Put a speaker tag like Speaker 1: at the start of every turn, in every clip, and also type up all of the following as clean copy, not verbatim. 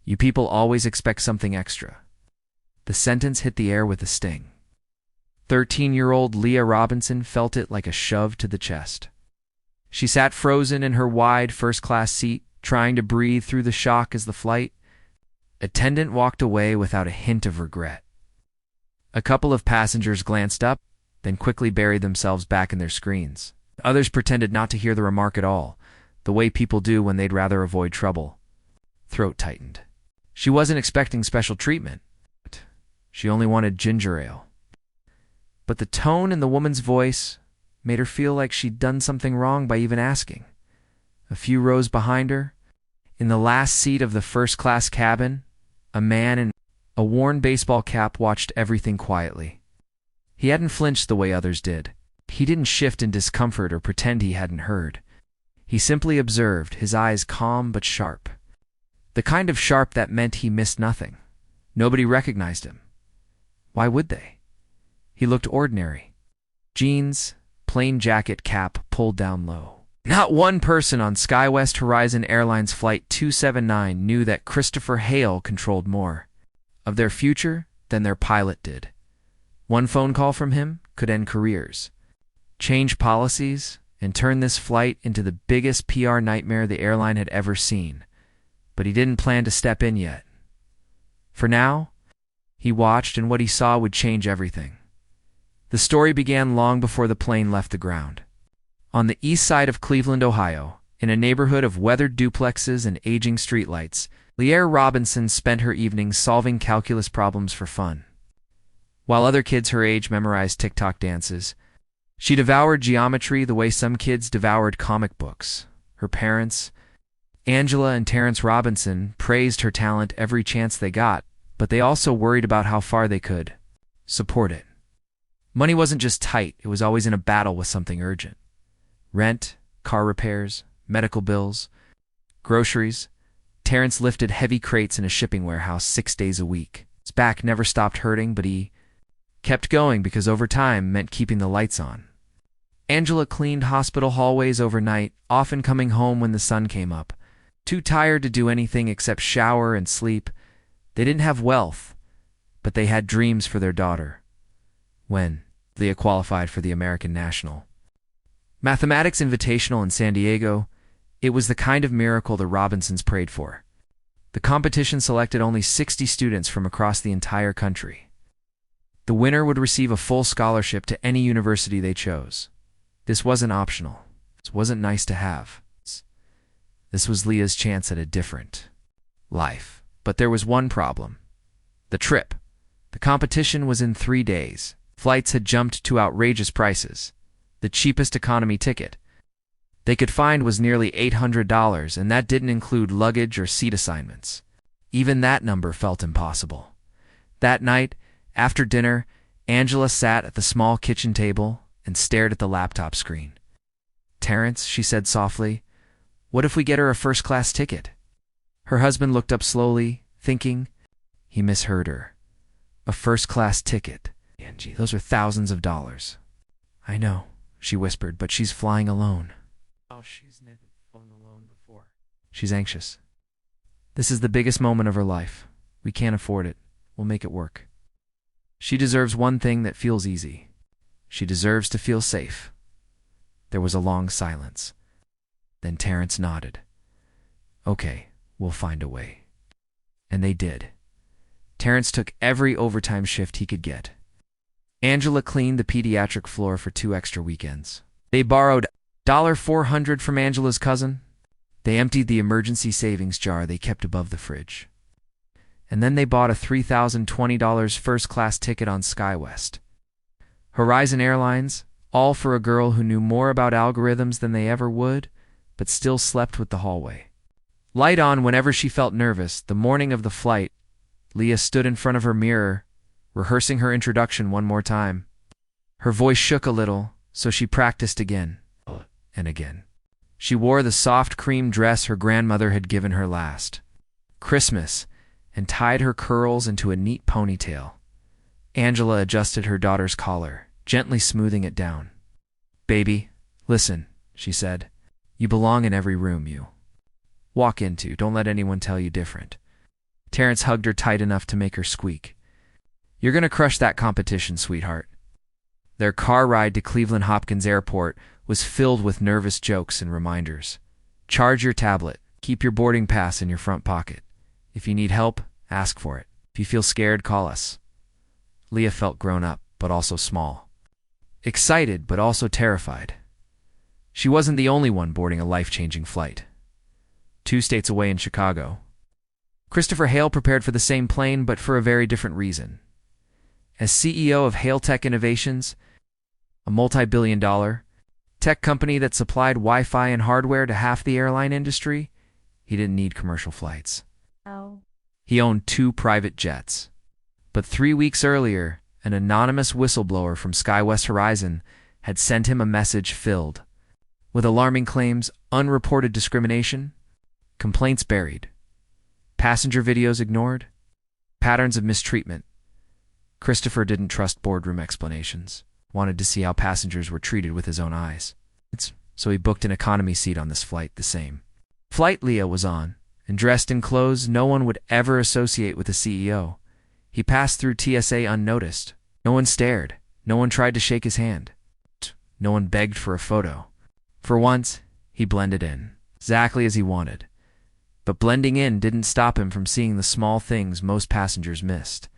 Speaker 1: You people always expect something extra. The sentence hit the air with a sting. 13-year-old Leah Robinson felt it like a shove to the chest. She sat frozen in her wide first-class seat, trying to breathe through the shock as the flight attendant walked away without a hint of regret. A couple of passengers glanced up, then quickly buried themselves back in their screens. Others pretended not to hear the remark at all, the way people do when they'd rather avoid trouble. Throat tightened. She wasn't expecting special treatment. She only wanted ginger ale. But the tone in the woman's voice made her feel like she'd done something wrong by even asking. A few rows behind her, in the last seat of the first-class cabin, a man in a worn baseball cap watched everything quietly. He hadn't flinched the way others did. He didn't shift in discomfort or pretend he hadn't heard. He simply observed, his eyes calm but sharp. The kind of sharp that meant he missed nothing. Nobody recognized him. Why would they? He looked ordinary. Jeans, plain jacket, cap pulled down low. Not one person on SkyWest Horizon Airlines Flight 279 knew that Christopher Hale controlled more of their future than their pilot did. One phone call from him could end careers, change policies, and turn this flight into the biggest PR nightmare the airline had ever seen. But he didn't plan to step in yet. For now, he watched, and what he saw would change everything. The story began long before the plane left the ground. On the east side of Cleveland, Ohio, in a neighborhood of weathered duplexes and aging streetlights, Leah Robinson spent her evenings solving calculus problems for fun. While other kids her age memorized TikTok dances, she devoured geometry the way some kids devoured comic books. Her parents, Angela and Terrence Robinson, praised her talent every chance they got, but they also worried about how far they could support it. Money wasn't just tight, it was always in a battle with something urgent. Rent, car repairs, medical bills, groceries. Terrence lifted heavy crates in a shipping warehouse 6 days a week. His back never stopped hurting, but he kept going because overtime meant keeping the lights on. Angela cleaned hospital hallways overnight, often coming home when the sun came up. Too tired to do anything except shower and sleep. They didn't have wealth, but they had dreams for their daughter. When Leah qualified for the American National Mathematics Invitational in San Diego, it was the kind of miracle the Robinsons prayed for. The competition selected only 60 students from across the entire country. The winner would receive a full scholarship to any university they chose. This wasn't optional. This wasn't nice to have. This was Leah's chance at a different life. But there was one problem. The trip. The competition was in 3 days. Flights had jumped to outrageous prices. The cheapest economy ticket they could find was nearly $800, and that didn't include luggage or seat assignments. Even that number felt impossible. That night, after dinner, Angela sat at the small kitchen table and stared at the laptop screen. "Terrence," she said softly, "what if we get her a first-class ticket?" Her husband looked up slowly, thinking. He misheard her. A first-class ticket. Angie, those are thousands of dollars. "I know," she whispered, "but she's flying alone." "Oh, she's never flown alone before." "She's anxious. This is the biggest moment of her life. We can't afford it. We'll make it work. She deserves one thing that feels easy. She deserves to feel safe." There was a long silence. Then Terrence nodded. "Okay, we'll find a way." And they did. Terrence took every overtime shift he could get. Angela cleaned the pediatric floor for 2 extra weekends. They borrowed $400 from Angela's cousin. They emptied the emergency savings jar they kept above the fridge. And then they bought a $3,020 first-class ticket on SkyWest. Horizon Airlines, all for a girl who knew more about algorithms than they ever would, but still slept with the hallway. Light on whenever she felt nervous, the morning of the flight, Leah stood in front of her mirror, rehearsing her introduction one more time. Her voice shook a little, so she practiced again and again. She wore the soft cream dress her grandmother had given her last Christmas and tied her curls into a neat ponytail. Angela adjusted her daughter's collar, gently smoothing it down. "Baby, listen," she said. "You belong in every room you walk into. Don't let anyone tell you different. Terrence hugged her tight enough to make her squeak. "You're gonna crush that competition, sweetheart." Their car ride to Cleveland Hopkins Airport was filled with nervous jokes and reminders. Charge your tablet. Keep your boarding pass in your front pocket. If you need help, ask for it. If you feel scared, call us. Leah felt grown up, but also small. Excited, but also terrified. She wasn't the only one boarding a life-changing flight. 2 states away in Chicago, Christopher Hale prepared for the same plane, but for a very different reason. As CEO of Hale Tech Innovations, a multi-billion-dollar tech company that supplied Wi-Fi and hardware to half the airline industry, he didn't need commercial flights. He owned 2 private jets. But 3 weeks earlier, an anonymous whistleblower from SkyWest Horizon had sent him a message filled with alarming claims, unreported discrimination, complaints buried, passenger videos ignored, patterns of mistreatment. Christopher didn't trust boardroom explanations, wanted to see how passengers were treated with his own eyes. So he booked an economy seat on this flight, the same flight Leah was on, and dressed in clothes no one would ever associate with a CEO. He passed through TSA unnoticed. No one stared. No one tried to shake his hand. No one begged for a photo. For once, he blended in, exactly as he wanted. But blending in didn't stop him from seeing the small things most passengers missed.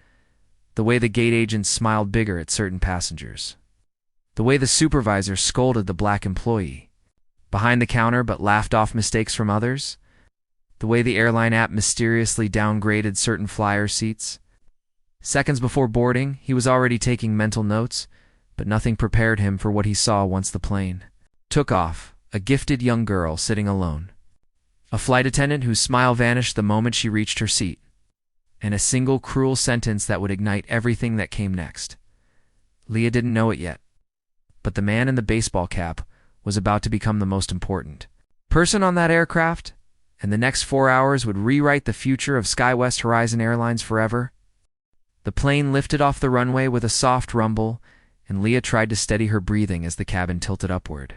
Speaker 1: The way the gate agents smiled bigger at certain passengers. The way the supervisor scolded the black employee behind the counter but laughed off mistakes from others. The way the airline app mysteriously downgraded certain flyer seats. Seconds before boarding, he was already taking mental notes, but nothing prepared him for what he saw once the plane took off. A gifted young girl sitting alone. A flight attendant whose smile vanished the moment she reached her seat. And a single cruel sentence that would ignite everything that came next. Leah didn't know it yet, but the man in the baseball cap was about to become the most important person on that aircraft, and the next 4 hours would rewrite the future of SkyWest Horizon Airlines forever. The plane lifted off the runway with a soft rumble, and Leah tried to steady her breathing as the cabin tilted upward.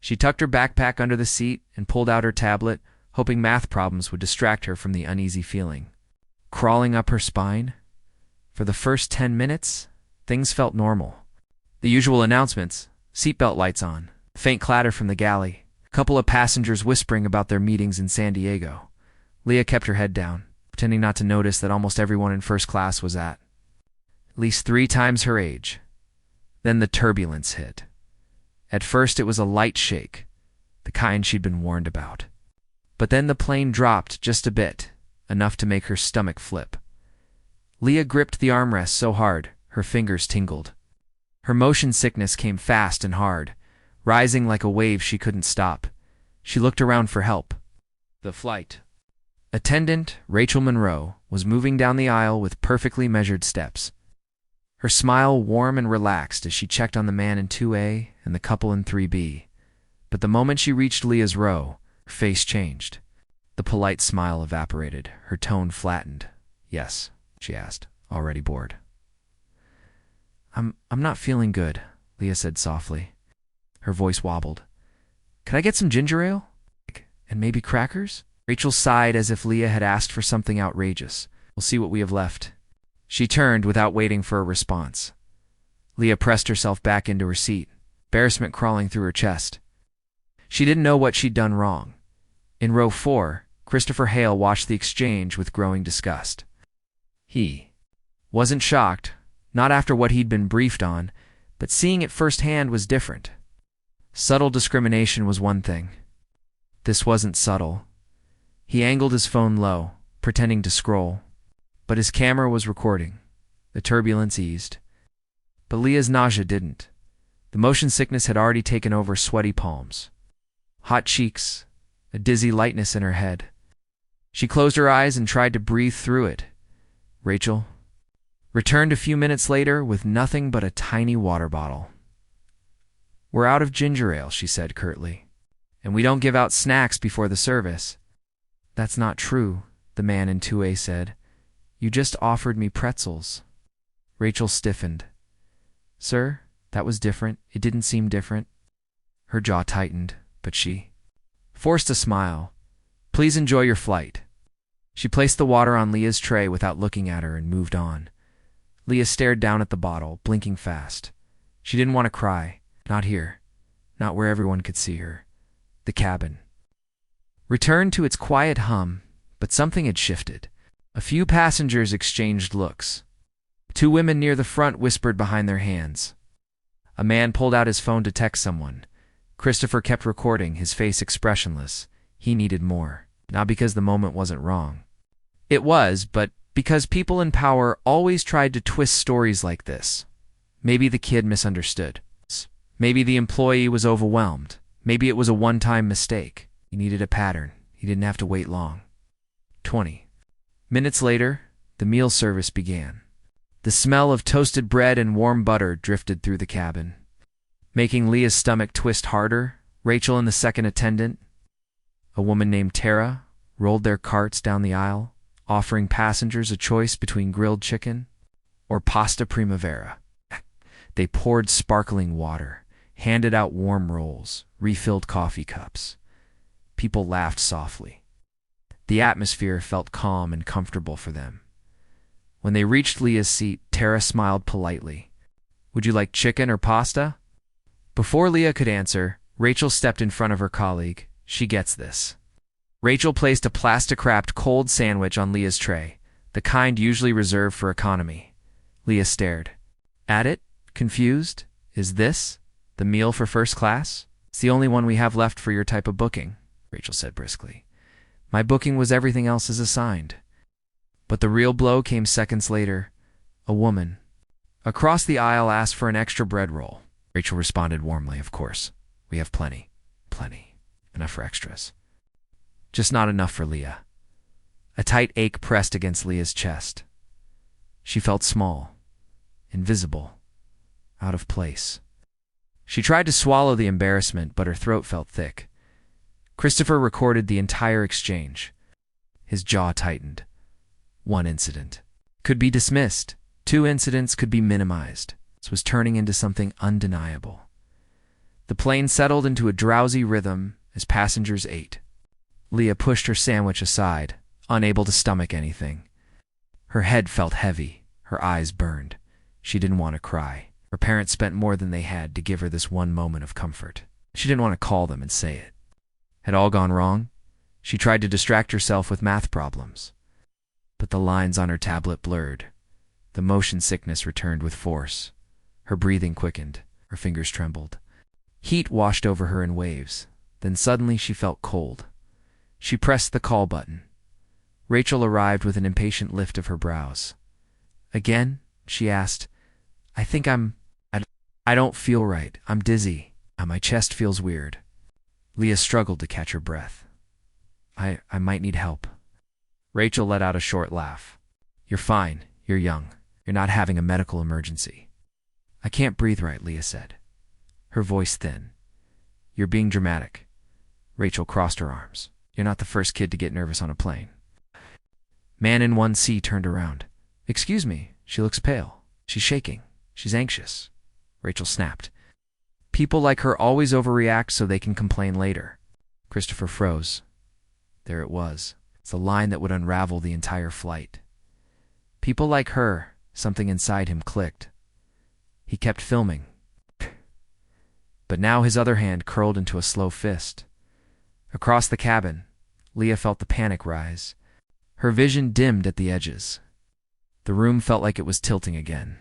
Speaker 1: She tucked her backpack under the seat and pulled out her tablet, hoping math problems would distract her from the uneasy feeling crawling up her spine. For the first 10 minutes, things felt normal. The usual announcements, seatbelt lights on, faint clatter from the galley, a couple of passengers whispering about their meetings in San Diego. Leah kept her head down, pretending not to notice that almost everyone in first class was at least 3 times her age. Then the turbulence hit. At first it was a light shake, the kind she'd been warned about. But then the plane dropped just a bit, enough to make her stomach flip. Leah gripped the armrest so hard, her fingers tingled. Her motion sickness came fast and hard, rising like a wave she couldn't stop. She looked around for help. The flight attendant, Rachel Monroe, was moving down the aisle with perfectly measured steps. Her smile warm and relaxed as she checked on the man in 2A and the couple in 3B. But the moment she reached Leah's row, her face changed. The polite smile evaporated, her tone flattened. "Yes," she asked, already bored. I'm not feeling good," Leah said softly. Her voice wobbled. "Could I get some ginger ale? And maybe crackers?" Rachel sighed as if Leah had asked for something outrageous. "We'll see what we have left." She turned without waiting for a response. Leah pressed herself back into her seat, embarrassment crawling through her chest. She didn't know what she'd done wrong. In row 4, Christopher Hale watched the exchange with growing disgust. He wasn't shocked, not after what he'd been briefed on, but seeing it firsthand was different. Subtle discrimination was one thing. This wasn't subtle. He angled his phone low, pretending to scroll. But his camera was recording. The turbulence eased. But Leah's nausea didn't. The motion sickness had already taken over sweaty palms, hot cheeks, a dizzy lightness in her head. She closed her eyes and tried to breathe through it. Rachel returned a few minutes later with nothing but a tiny water bottle. "We're out of ginger ale," she said curtly. "And we don't give out snacks before the service." "That's not true," the man in 2A said. "You just offered me pretzels." Rachel stiffened. "Sir, that was different. It didn't seem different." Her jaw tightened, but she forced a smile. "Please enjoy your flight." She placed the water on Leah's tray without looking at her and moved on. Leah stared down at the bottle, blinking fast. She didn't want to cry. Not here. Not where everyone could see her. The cabin returned to its quiet hum, but something had shifted. A few passengers exchanged looks. Two women near the front whispered behind their hands. A man pulled out his phone to text someone. Christopher kept recording, his face expressionless. He needed more. Not because the moment wasn't wrong. It was, but because people in power always tried to twist stories like this. Maybe the kid misunderstood. Maybe the employee was overwhelmed. Maybe it was a one-time mistake. He needed a pattern. He didn't have to wait long. 20 minutes later, the meal service began. The smell of toasted bread and warm butter drifted through the cabin, making Leah's stomach twist harder. Rachel and the second attendant, a woman named Tara, rolled their carts down the aisle, offering passengers a choice between grilled chicken or pasta primavera. They poured sparkling water, handed out warm rolls, refilled coffee cups. People laughed softly. The atmosphere felt calm and comfortable for them. When they reached Leah's seat, Tara smiled politely. "Would you like chicken or pasta?" Before Leah could answer, Rachel stepped in front of her colleague. "She gets this." Rachel placed a plastic-wrapped cold sandwich on Leah's tray, the kind usually reserved for economy. Leah stared at it, confused. "Is this the meal for first class?" "It's the only one we have left for your type of booking," Rachel said briskly. "My booking was everything else is assigned." But the real blow came seconds later. A woman across the aisle asked for an extra bread roll. Rachel responded warmly, "Of course. We have plenty. Plenty. Enough for extras." Just not enough for Leah. A tight ache pressed against Leah's chest. She felt small, invisible, out of place. She tried to swallow the embarrassment, but her throat felt thick. Christopher recorded the entire exchange. His jaw tightened. One incident could be dismissed. Two incidents could be minimized. This was turning into something undeniable. The plane settled into a drowsy rhythm as passengers ate. Leah pushed her sandwich aside, unable to stomach anything. Her head felt heavy. Her eyes burned. She didn't want to cry. Her parents spent more than they had to give her this one moment of comfort. She didn't want to call them and say it. Had all gone wrong? She tried to distract herself with math problems. But the lines on her tablet blurred. The motion sickness returned with force. Her breathing quickened. Her fingers trembled. Heat washed over her in waves. Then suddenly she felt cold. She pressed the call button. Rachel arrived with an impatient lift of her brows. "Again?" she asked. I don't feel right. I'm dizzy. My chest feels weird." Leah struggled to catch her breath. I might need help." Rachel let out a short laugh. "You're fine. You're young. You're not having a medical emergency." "I can't breathe right," Leah said, her voice thin. "You're being dramatic." Rachel crossed her arms. "You're not the first kid to get nervous on a plane." Man in 1C turned around. "Excuse me." She looks pale. She's shaking. She's anxious. Rachel snapped. "People like her always overreact so they can complain later." Christopher froze. There it was. It's the line that would unravel the entire flight. People like her. Something inside him clicked. He kept filming. But now his other hand curled into a slow fist. Across the cabin, Leah felt the panic rise. Her vision dimmed at the edges. The room felt like it was tilting again.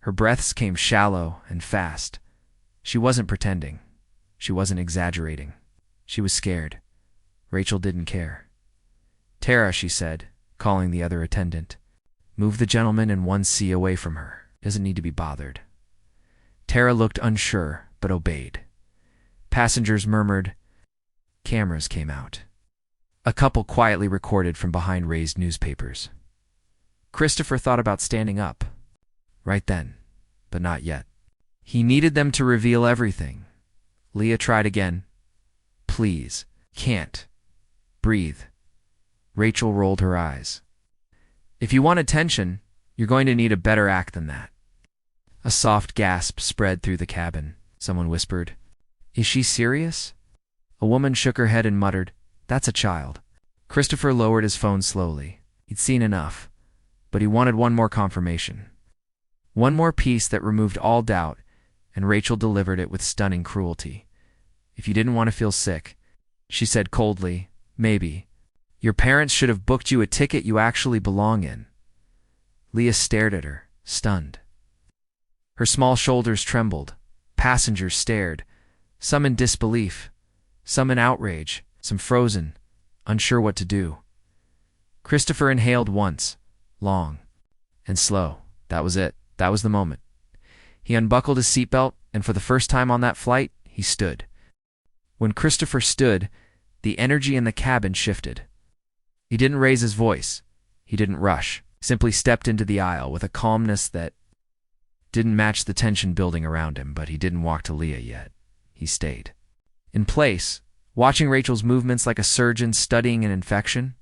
Speaker 1: Her breaths came shallow and fast. She wasn't pretending. She wasn't exaggerating. She was scared. Rachel didn't care. "Tara," she said, calling the other attendant. "Move the gentleman in 1C away from her. He doesn't need to be bothered." Tara looked unsure, but obeyed. Passengers murmured. Cameras came out. A couple quietly recorded from behind raised newspapers. Christopher thought about standing up. Right then, but not yet. He needed them to reveal everything. Leah tried again. "Please. Can't. Breathe." Rachel rolled her eyes. "If you want attention, you're going to need a better act than that." A soft gasp spread through the cabin. Someone whispered, "Is she serious?" A woman shook her head and muttered, "That's a child." Christopher lowered his phone slowly. He'd seen enough, but he wanted one more confirmation. One more piece that removed all doubt, and Rachel delivered it with stunning cruelty. "If you didn't want to feel sick," she said coldly, "maybe. Your parents should have booked you a ticket you actually belong in." Leah stared at her, stunned. Her small shoulders trembled. Passengers stared, some in disbelief, some in outrage, some frozen, unsure what to do. Christopher inhaled once, long and slow. That was it. That was the moment. He unbuckled his seatbelt, and for the first time on that flight, he stood. When Christopher stood, the energy in the cabin shifted. He didn't raise his voice. He didn't rush. Simply stepped into the aisle with a calmness that didn't match the tension building around him, but he didn't walk to Leah yet. He stayed. In place, watching Rachel's movements like a surgeon studying an infection.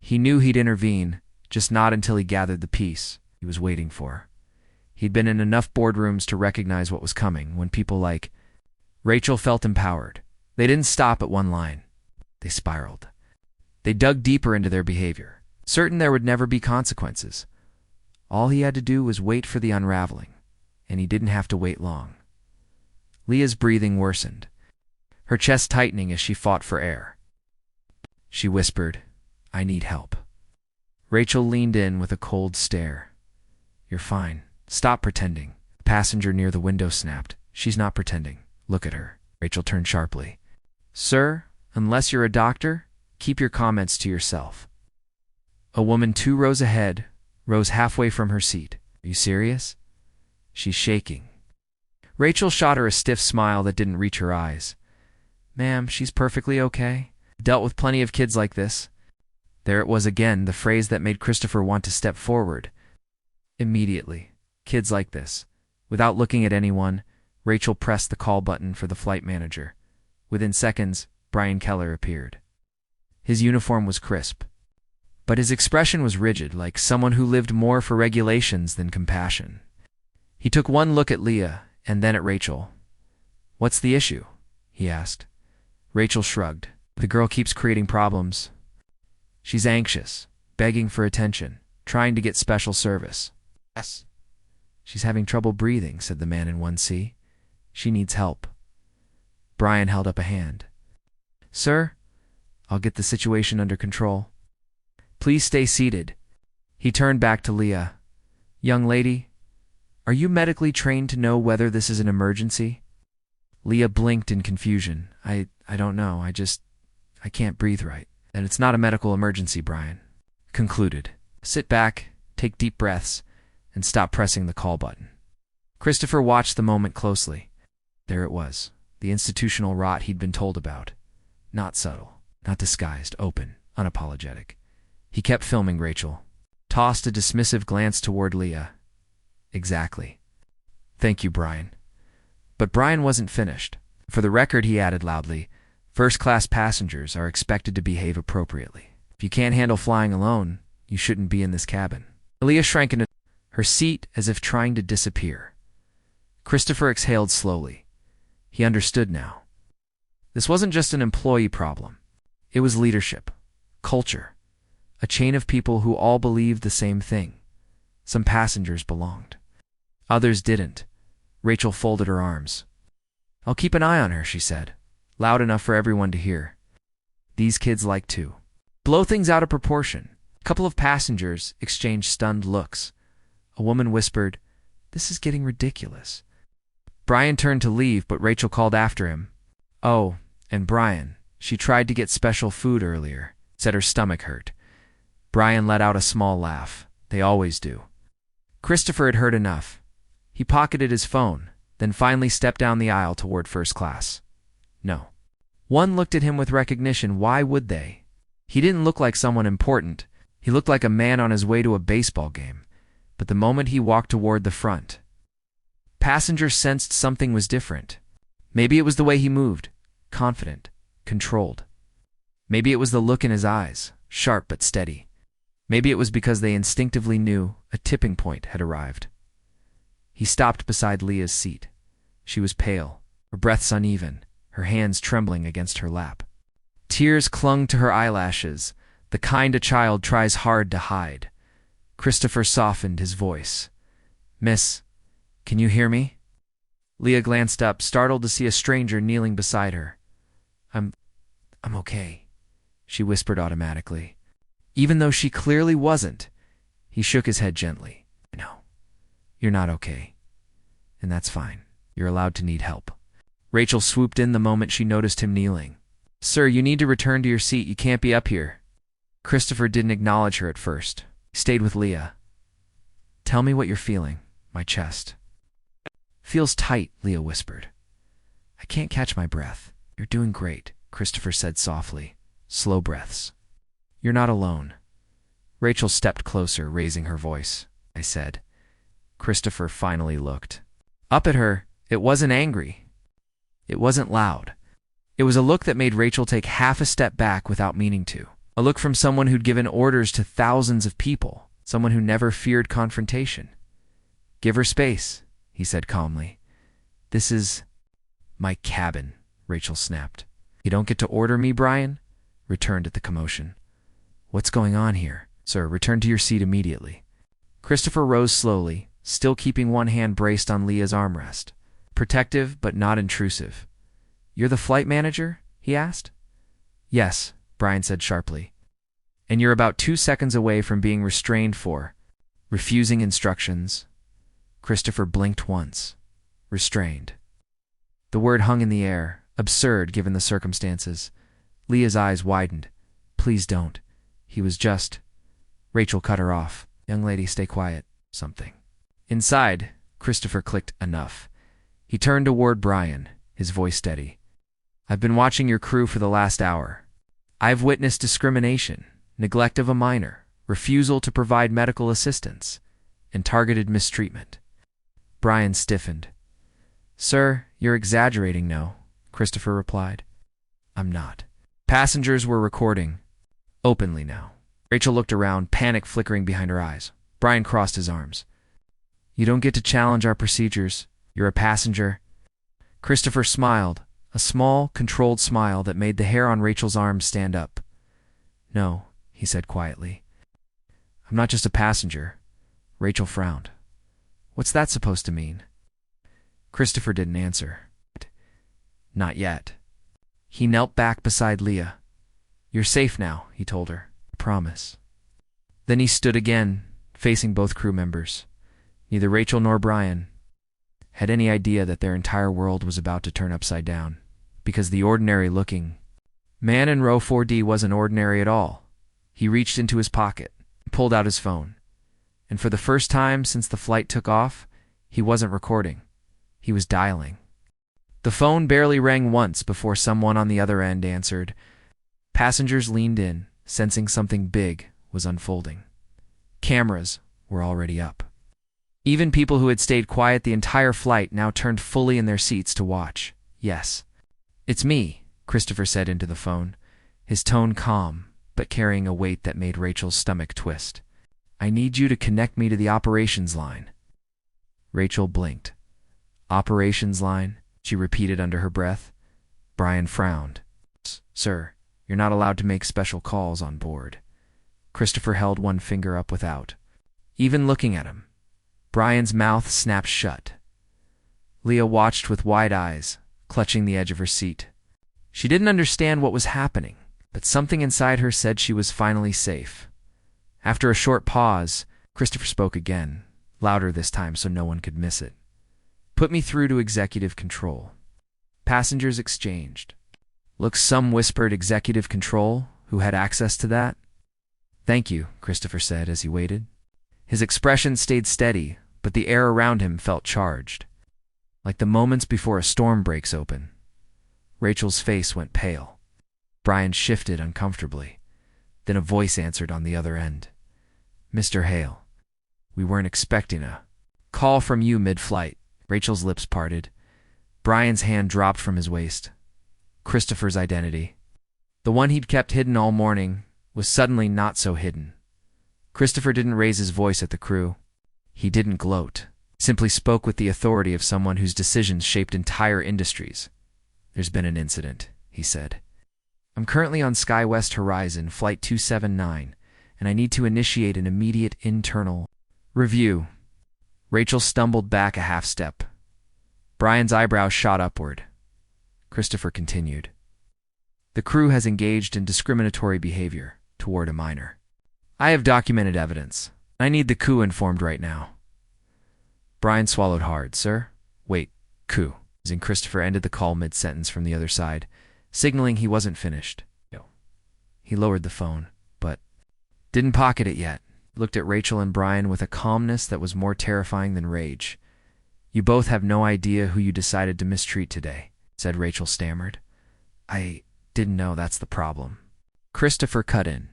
Speaker 1: He knew he'd intervene, just not until he gathered the piece he was waiting for. He'd been in enough boardrooms to recognize what was coming. When people like Rachel felt empowered, they didn't stop at one line. They spiraled. They dug deeper into their behavior, certain there would never be consequences. All he had to do was wait for the unraveling, and he didn't have to wait long. Leah's breathing worsened, her chest tightening as she fought for air. She whispered, "I need help." Rachel leaned in with a cold stare. "You're fine. Stop pretending." A passenger near the window snapped. "She's not pretending. Look at her." Rachel turned sharply. "Sir, unless you're a doctor, keep your comments to yourself." A woman 2 rows ahead rose halfway from her seat. "Are you serious?" "She's shaking." Rachel shot her a stiff smile that didn't reach her eyes. "Ma'am, she's perfectly okay. Dealt with plenty of kids like this." There it was again, the phrase that made Christopher want to step forward. Immediately, "Kids like this." Without looking at anyone, Rachel pressed the call button for the flight manager. Within seconds, Brian Keller appeared. His uniform was crisp, but his expression was rigid, like someone who lived more for regulations than compassion. He took one look at Leah and then at Rachel. "What's the issue?" he asked. Rachel shrugged. "The girl keeps creating problems. She's anxious, begging for attention, trying to get special service." "Yes." "She's having trouble breathing," said the man in 1C. "She needs help." Brian held up a hand. "Sir, I'll get the situation under control. Please stay seated." He turned back to Leah. "Young lady, are you medically trained to know whether this is an emergency?" Leah blinked in confusion. I don't know. I can't breathe right." "Then it's not a medical emergency," Brian concluded. "Sit back, take deep breaths, and stop pressing the call button." Christopher watched the moment closely. There it was, the institutional rot he'd been told about. Not subtle, not disguised, open, unapologetic. He kept filming Rachel, tossed a dismissive glance toward Leah. "Exactly. Thank you, Brian." But Brian wasn't finished. For the record, he added loudly, "First-class passengers are expected to behave appropriately. If you can't handle flying alone, you shouldn't be in this cabin." Leah shrank into her seat as if trying to disappear. Christopher exhaled slowly. He understood now. This wasn't just an employee problem. It was leadership, culture, a chain of people who all believed the same thing. Some passengers belonged. Others didn't. Rachel folded her arms. "I'll keep an eye on her," she said, loud enough for everyone to hear. "These kids like to blow things out of proportion." A couple of passengers exchanged stunned looks. A woman whispered, "This is getting ridiculous." Brian turned to leave, but Rachel called after him. "Oh, and Brian, she tried to get special food earlier. Said her stomach hurt." Brian let out a small laugh. They always do. Christopher had heard enough. He pocketed his phone, then finally stepped down the aisle toward first class. No. One looked at him with recognition. Why would they? He didn't look like someone important. He looked like a man on his way to a baseball game. But the moment he walked toward the front, passengers sensed something was different. Maybe it was the way he moved, confident, controlled. Maybe it was the look in his eyes, sharp but steady. Maybe it was because they instinctively knew a tipping point had arrived. He stopped beside Leah's seat. She was pale, her breaths uneven, her hands trembling against her lap. Tears clung to her eyelashes, the kind a child tries hard to hide. Christopher softened his voice. "Miss, can you hear me?" Leah glanced up, startled to see a stranger kneeling beside her. I'm okay," she whispered automatically. Even though she clearly wasn't, he shook his head gently. "No, you're not okay. And that's fine. You're allowed to need help." Rachel swooped in the moment she noticed him kneeling. "Sir, you need to return to your seat. You can't be up here." Christopher didn't acknowledge her at first. He stayed with Leah. "Tell me what you're feeling." "My chest." "Feels tight," Leah whispered. "I can't catch my breath." "You're doing great," Christopher said softly. "Slow breaths." "You're not alone." Rachel stepped closer, raising her voice. "I said." Christopher finally looked up at her. It wasn't angry. It wasn't loud. It was a look that made Rachel take half a step back without meaning to. A look from someone who'd given orders to thousands of people, someone who never feared confrontation. "Give her space," he said calmly. "This is my cabin," Rachel snapped. "You don't get to order me, Brian?" Returned at the commotion. "What's going on here?" "Sir, return to your seat immediately." Christopher rose slowly, still keeping one hand braced on Leah's armrest. Protective, but not intrusive. "You're the flight manager?" he asked. "Yes," Brian said sharply. "And you're about 2 seconds away from being restrained for refusing instructions." Christopher blinked once. Restrained. The word hung in the air, absurd given the circumstances. Leah's eyes widened. "Please don't. He was just—" Rachel cut her off. "Young lady, stay quiet." Something. Inside, Christopher clicked enough. He turned toward Brian, his voice steady. "I've been watching your crew for the last hour. I've witnessed discrimination, neglect of a minor, refusal to provide medical assistance, and targeted mistreatment." Brian stiffened. "Sir, you're exaggerating, no," Christopher replied. "I'm not." Passengers were recording. Openly now. Rachel looked around, panic flickering behind her eyes. Brian crossed his arms. "You don't get to challenge our procedures. You're a passenger." Christopher smiled, a small, controlled smile that made the hair on Rachel's arms stand up. "No," he said quietly. "I'm not just a passenger." Rachel frowned. "What's that supposed to mean?" Christopher didn't answer. "Not yet." He knelt back beside Leah. "You're safe now," he told her. "I promise." Then he stood again, facing both crew members. Neither Rachel nor Brian had any idea that their entire world was about to turn upside down, because the ordinary-looking man in row 4D wasn't ordinary at all. He reached into his pocket, pulled out his phone, and for the first time since the flight took off, he wasn't recording. He was dialing. The phone barely rang once before someone on the other end answered. Passengers leaned in, sensing something big was unfolding. Cameras were already up. Even people who had stayed quiet the entire flight now turned fully in their seats to watch. "Yes. It's me," Christopher said into the phone, his tone calm, but carrying a weight that made Rachel's stomach twist. "I need you to connect me to the operations line." Rachel blinked. "Operations line?" she repeated under her breath. Brian frowned. "Sir, you're not allowed to make special calls on board." Christopher held one finger up without even looking at him. Brian's mouth snapped shut. Leah watched with wide eyes, clutching the edge of her seat. She didn't understand what was happening, but something inside her said she was finally safe. After a short pause, Christopher spoke again, louder this time so no one could miss it. "Put me through to executive control." Passengers exchanged looks. Some whispered executive control, who had access to that. "Thank you," Christopher said as he waited. His expression stayed steady, but the air around him felt charged, like the moments before a storm breaks open. Rachel's face went pale. Brian shifted uncomfortably. Then a voice answered on the other end. "Mr. Hale, we weren't expecting a call from you mid-flight." Rachel's lips parted. Brian's hand dropped from his waist. Christopher's identity, the one he'd kept hidden all morning, was suddenly not so hidden. Christopher didn't raise his voice at the crew. He didn't gloat. Simply spoke with the authority of someone whose decisions shaped entire industries. "There's been an incident," he said. I'm currently on SkyWest Horizon, Flight 279, and I need to initiate an immediate internal review. Rachel stumbled back a half step. Brian's eyebrows shot upward. Christopher continued. The crew has engaged in discriminatory behavior toward a minor. I have documented evidence. I need the crew informed right now. Brian swallowed hard. Sir? Wait, crew. And Christopher ended the call mid-sentence from the other side, signaling he wasn't finished. He lowered the phone, but didn't pocket it yet. Looked at Rachel and Brian with a calmness that was more terrifying than rage. You both have no idea who you decided to mistreat today, said Rachel stammered. I didn't know, that's the problem. Christopher cut in.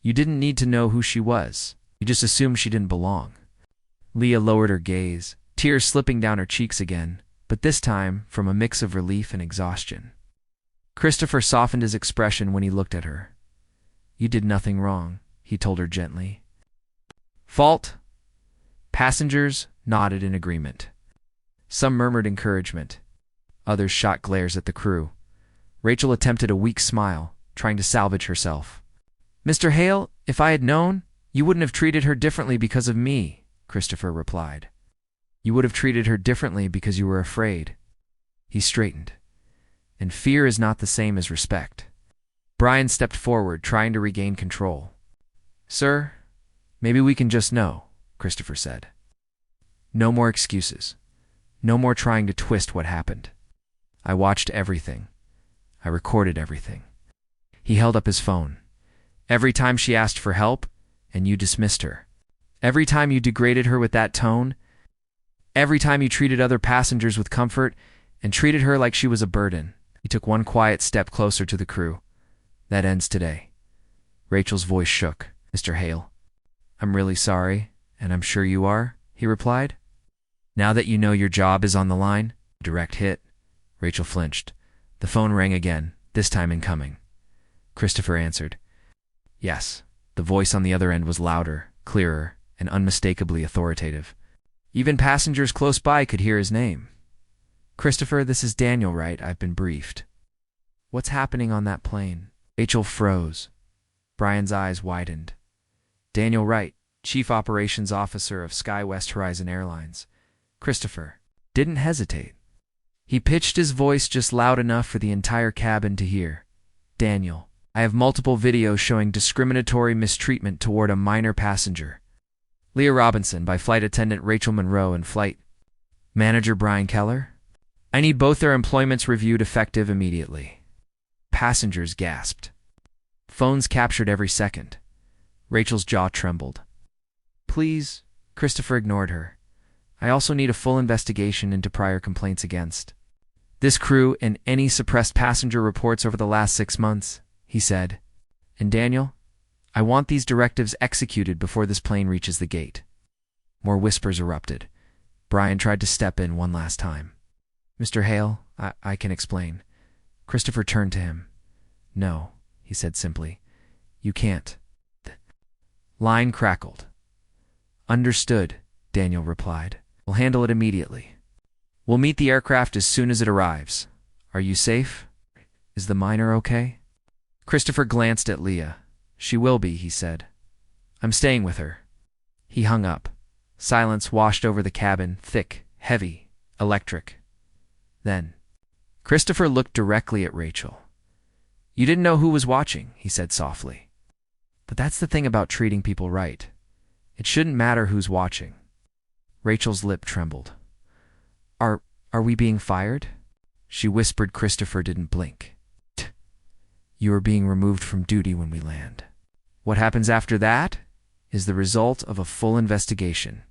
Speaker 1: You didn't need to know who she was. You just assumed she didn't belong. Leah lowered her gaze, tears slipping down her cheeks again, but this time from a mix of relief and exhaustion. Christopher softened his expression when he looked at her. You did nothing wrong, he told her gently. Fault? Passengers nodded in agreement. Some murmured encouragement. Others shot glares at the crew. Rachel attempted a weak smile, trying to salvage herself. Mr. Hale, if I had known, you wouldn't have treated her differently because of me, Christopher replied. You would have treated her differently because you were afraid. He straightened. And fear is not the same as respect. Brian stepped forward, trying to regain control. Sir, maybe we can just know, Christopher said. No more excuses. No more trying to twist what happened. I watched everything. I recorded everything. He held up his phone. Every time she asked for help, and you dismissed her. Every time you degraded her with that tone. Every time you treated other passengers with comfort and treated her like she was a burden. He took one quiet step closer to the crew. That ends today. Rachel's voice shook. Mr. Hale, I'm really sorry, and I'm sure you are, he replied. Now that you know your job is on the line, direct hit. Rachel flinched. The phone rang again, this time incoming. Christopher answered. Yes, the voice on the other end was louder, clearer, and unmistakably authoritative. Even passengers close by could hear his name. Christopher, this is Daniel Wright. I've been briefed. What's happening on that plane? Rachel froze. Brian's eyes widened. Daniel Wright, Chief Operations Officer of SkyWest Horizon Airlines. Christopher didn't hesitate. He pitched his voice just loud enough for the entire cabin to hear. Daniel, I have multiple videos showing discriminatory mistreatment toward a minor passenger. Leah Robinson by Flight Attendant Rachel Monroe and Flight Manager Brian Keller. I need both their employments reviewed effective immediately. Passengers gasped. Phones captured every second. Rachel's jaw trembled. Please, Christopher ignored her. I also need a full investigation into prior complaints against this crew and any suppressed passenger reports over the last 6 months, he said. And Daniel, I want these directives executed before this plane reaches the gate. More whispers erupted. Brian tried to step in one last time. Mr. Hale, I can explain. Christopher turned to him. No, he said simply. You can't. The line crackled. Understood, Daniel replied. We'll handle it immediately. We'll meet the aircraft as soon as it arrives. Are you safe? Is the minor okay? Christopher glanced at Leah. She will be, he said. I'm staying with her. He hung up. Silence washed over the cabin, thick, heavy, electric. Then, Christopher looked directly at Rachel. You didn't know who was watching, he said softly. But that's the thing about treating people right. It shouldn't matter who's watching. Rachel's lip trembled. Are we being fired? She whispered. Christopher didn't blink. You are being removed from duty when we land. What happens after that is the result of a full investigation,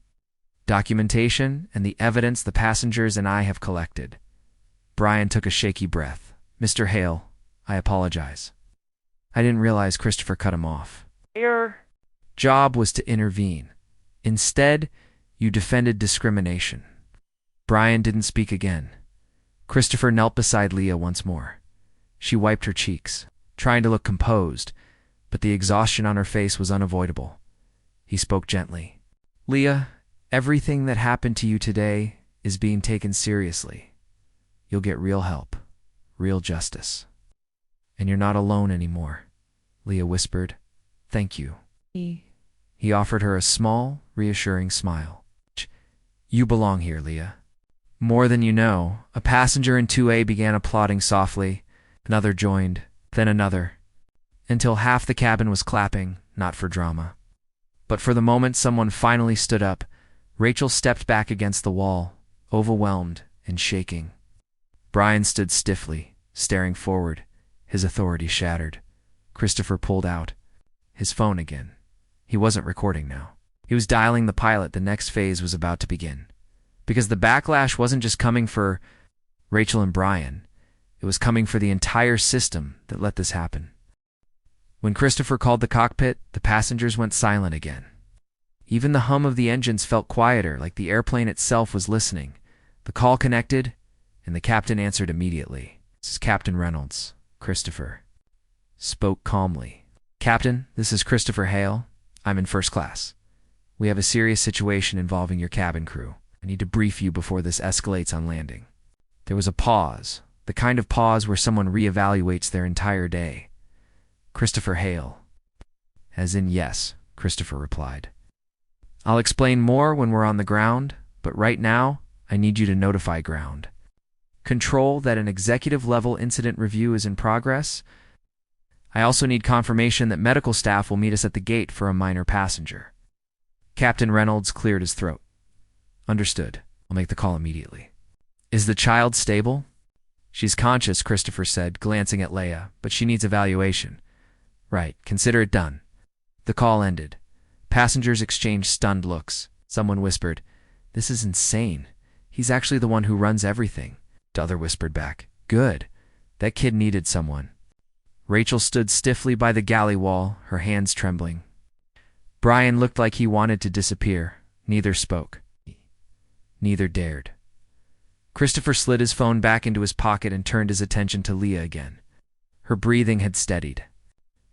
Speaker 1: documentation, and the evidence the passengers and I have collected. Brian took a shaky breath. Mr. Hale, I apologize. I didn't realize. Christopher cut him off. Your job was to intervene. Instead, you defended discrimination. Brian didn't speak again. Christopher knelt beside Leah once more. She wiped her cheeks, trying to look composed, but the exhaustion on her face was unavoidable. He spoke gently. Leah, everything that happened to you today is being taken seriously. You'll get real help, real justice. And you're not alone anymore, Leah whispered. Thank you. He offered her a small, reassuring smile. You belong here, Leah. More than you know. A passenger in 2A began applauding softly. Another joined, then another, until half the cabin was clapping, not for drama. But for the moment someone finally stood up. Rachel stepped back against the wall, overwhelmed and shaking. Brian stood stiffly, staring forward, his authority shattered. Christopher pulled out his phone again. He wasn't recording now. He was dialing the pilot. The next phase was about to begin. Because the backlash wasn't just coming for Rachel and Brian. It was coming for the entire system that let this happen. When Christopher called the cockpit, the passengers went silent again. Even the hum of the engines felt quieter, like the airplane itself was listening. The call connected, and the captain answered immediately. This is Captain Reynolds. Christopher spoke calmly. Captain, this is Christopher Hale. I'm in first class. We have a serious situation involving your cabin crew. I need to brief you before this escalates on landing. There was a pause, the kind of pause where someone reevaluates their entire day. Christopher Hale. As in yes, Christopher replied. I'll explain more when we're on the ground, but right now, I need you to notify ground. Control that an executive-level incident review is in progress. I also need confirmation that medical staff will meet us at the gate for a minor passenger. Captain Reynolds cleared his throat. Understood. I'll make the call immediately. Is the child stable? She's conscious, Christopher said, glancing at Leia, but she needs evaluation. Right, consider it done. The call ended. Passengers exchanged stunned looks. Someone whispered, This is insane. He's actually the one who runs everything. The other whispered back, Good. That kid needed someone. Rachel stood stiffly by the galley wall, her hands trembling. Brian looked like he wanted to disappear. Neither spoke. Neither dared. Christopher slid his phone back into his pocket and turned his attention to Leah again. Her breathing had steadied,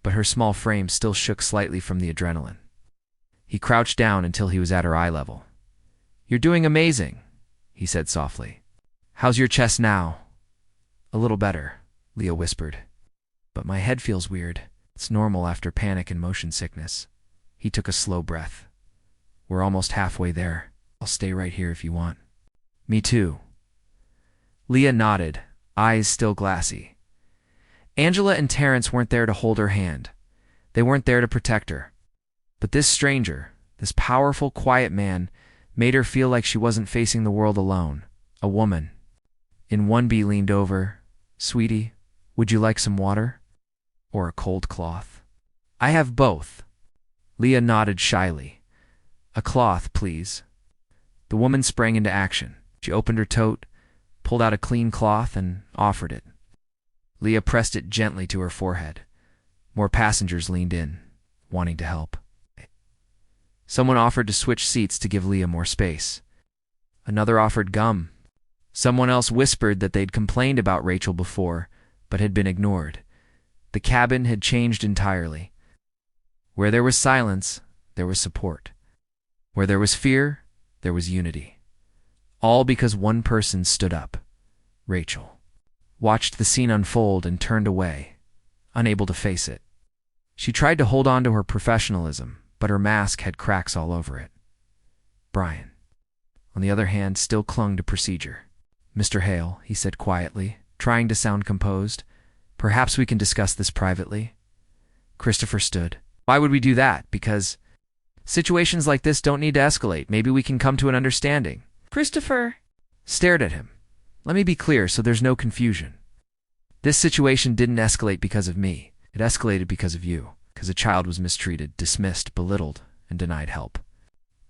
Speaker 1: but her small frame still shook slightly from the adrenaline. He crouched down until he was at her eye level. You're doing amazing, he said softly. How's your chest now? A little better, Leah whispered. But my head feels weird. It's normal after panic and motion sickness. He took a slow breath. We're almost halfway there. I'll stay right here if you want. Me too. Leah nodded, eyes still glassy. Angela and Terrence weren't there to hold her hand. They weren't there to protect her. But this stranger, this powerful, quiet man, made her feel like she wasn't facing the world alone. A woman. In 1B leaned over. Sweetie, would you like some water? Or a cold cloth? I have both. Leah nodded shyly. A cloth, please. The woman sprang into action. She opened her tote, pulled out a clean cloth, and offered it. Leah pressed it gently to her forehead. More passengers leaned in, wanting to help. Someone offered to switch seats to give Leah more space. Another offered gum. Someone else whispered that they'd complained about Rachel before, but had been ignored. The cabin had changed entirely. Where there was silence, there was support. Where there was fear, there was unity. All because one person stood up. Rachel. Watched the scene unfold and turned away, unable to face it. She tried to hold on to her professionalism, but her mask had cracks all over it. Brian, on the other hand, still clung to procedure. Mr. Hale, he said quietly, trying to sound composed, perhaps we can discuss this privately. Christopher stood. Why would we do that? Because situations like this don't need to escalate. Maybe we can come to an understanding. Christopher stared at him. Let me be clear so there's no confusion. This situation didn't escalate because of me. It escalated because of you. Because a child was mistreated, dismissed, belittled, and denied help.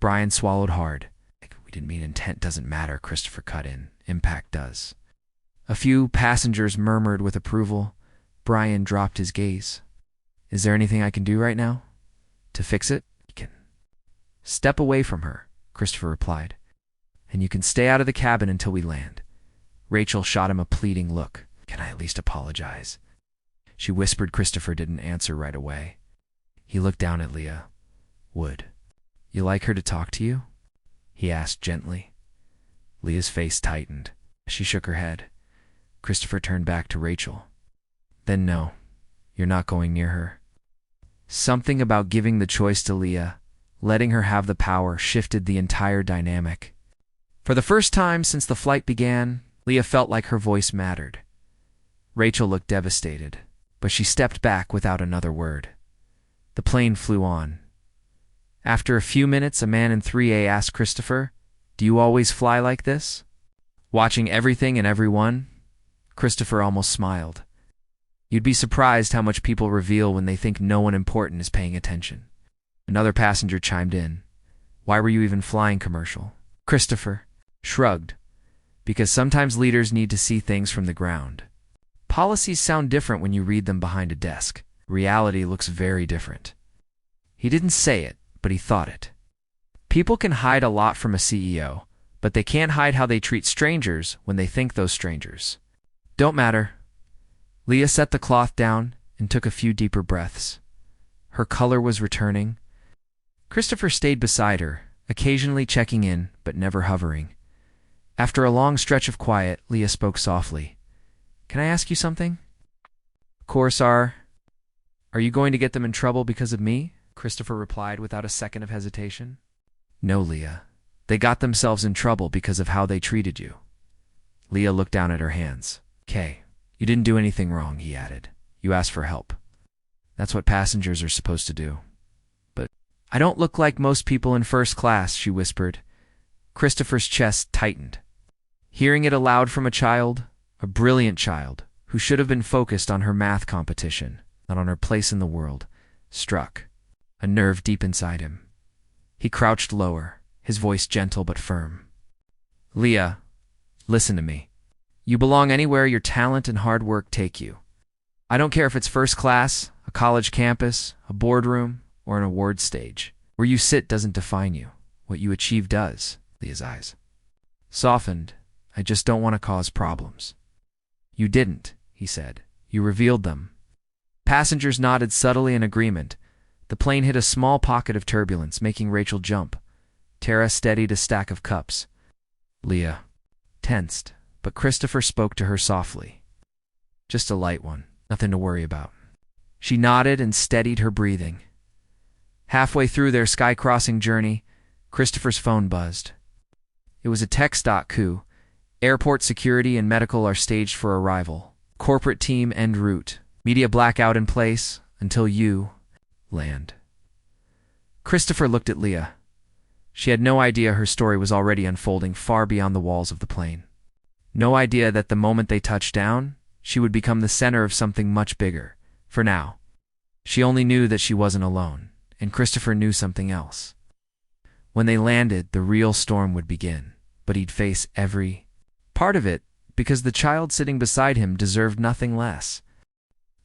Speaker 1: Brian swallowed hard. We didn't mean intent doesn't matter, Christopher cut in. Impact does. A few passengers murmured with approval. Brian dropped his gaze. Is there anything I can do right now? To fix it? You can step away from her, Christopher replied. And you can stay out of the cabin until we land. Rachel shot him a pleading look. Can I at least apologize? She whispered. Christopher didn't answer right away. He looked down at Leah. Would you like her to talk to you? He asked gently. Leah's face tightened. She shook her head. Christopher turned back to Rachel. Then no, You're not going near her. Something about giving the choice to Leah, letting her have the power, shifted the entire dynamic. For the first time since the flight began, Leah felt like her voice mattered. Rachel looked devastated, but she stepped back without another word. The plane flew on. After a few minutes, a man in 3A asked Christopher, "Do you always fly like this? Watching everything and everyone?" Christopher almost smiled. You'd be surprised how much people reveal when they think no one important is paying attention. Another passenger chimed in. "Why were you even flying commercial?" Christopher shrugged. "Because sometimes leaders need to see things from the ground. Policies sound different when you read them behind a desk. Reality looks very different." He didn't say it, but he thought it. People can hide a lot from a CEO, but they can't hide how they treat strangers when they think those strangers don't matter. Leah set the cloth down and took a few deeper breaths. Her color was returning. Christopher stayed beside her, occasionally checking in, but never hovering. After a long stretch of quiet, Leah spoke softly. "Can I ask you something?" "Of course, Are you going to get them in trouble because of me?" Christopher replied without a second of hesitation. "No, Leah. They got themselves in trouble because of how they treated you." Leah looked down at her hands. "Okay, you didn't do anything wrong," he added. "You asked for help. That's what passengers are supposed to do." "But I don't look like most people in first class," she whispered. Christopher's chest tightened. Hearing it aloud from a child, a brilliant child, who should have been focused on her math competition, not on her place in the world, struck a nerve deep inside him. He crouched lower, his voice gentle but firm. "Leah, listen to me. You belong anywhere your talent and hard work take you. I don't care if it's first class, a college campus, a boardroom, or an award stage. Where you sit doesn't define you. What you achieve does." Leah's eyes softened. "I just don't want to cause problems." "You didn't," he said. "You revealed them." Passengers nodded subtly in agreement. The plane hit a small pocket of turbulence, making Rachel jump. Tara steadied a stack of cups. Leah tensed, but Christopher spoke to her softly. "Just a light one. Nothing to worry about." She nodded and steadied her breathing. Halfway through their sky-crossing journey, Christopher's phone buzzed. It was a text. "Coup. Airport security and medical are staged for arrival. Corporate team en route. Media blackout in place until you land." Christopher looked at Leah. She had no idea her story was already unfolding far beyond the walls of the plane. No idea that the moment they touched down, she would become the center of something much bigger. For now, she only knew that she wasn't alone, and Christopher knew something else. When they landed, the real storm would begin, but he'd face every part of it because the child sitting beside him deserved nothing less.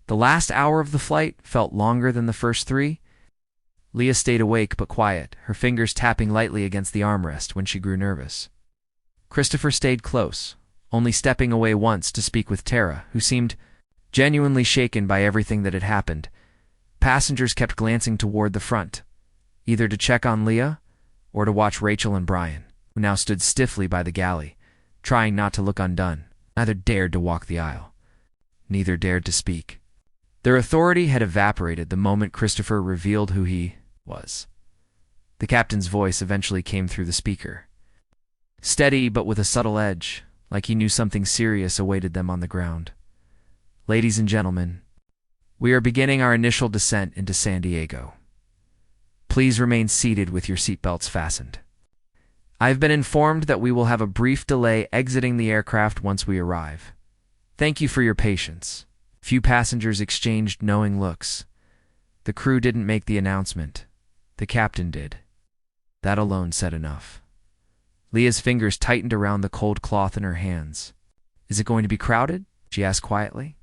Speaker 1: The last hour of the flight felt longer than the first 3. Leah stayed awake but quiet, her fingers tapping lightly against the armrest when she grew nervous. Christopher stayed close, only stepping away once to speak with Tara, who seemed genuinely shaken by everything that had happened. Passengers kept glancing toward the front, either to check on Leah or to watch Rachel and Brian, who now stood stiffly by the galley, trying not to look undone. Neither dared to walk the aisle. Neither dared to speak. Their authority had evaporated the moment Christopher revealed who he was. The captain's voice eventually came through the speaker. Steady but with a subtle edge, like he knew something serious awaited them on the ground. "Ladies and gentlemen, we are beginning our initial descent into San Diego. Please remain seated with your seatbelts fastened. I have been informed that we will have a brief delay exiting the aircraft once we arrive. Thank you for your patience." Few passengers exchanged knowing looks. The crew didn't make the announcement. The captain did. That alone said enough. Leah's fingers tightened around the cold cloth in her hands. "Is it going to be crowded?" she asked quietly.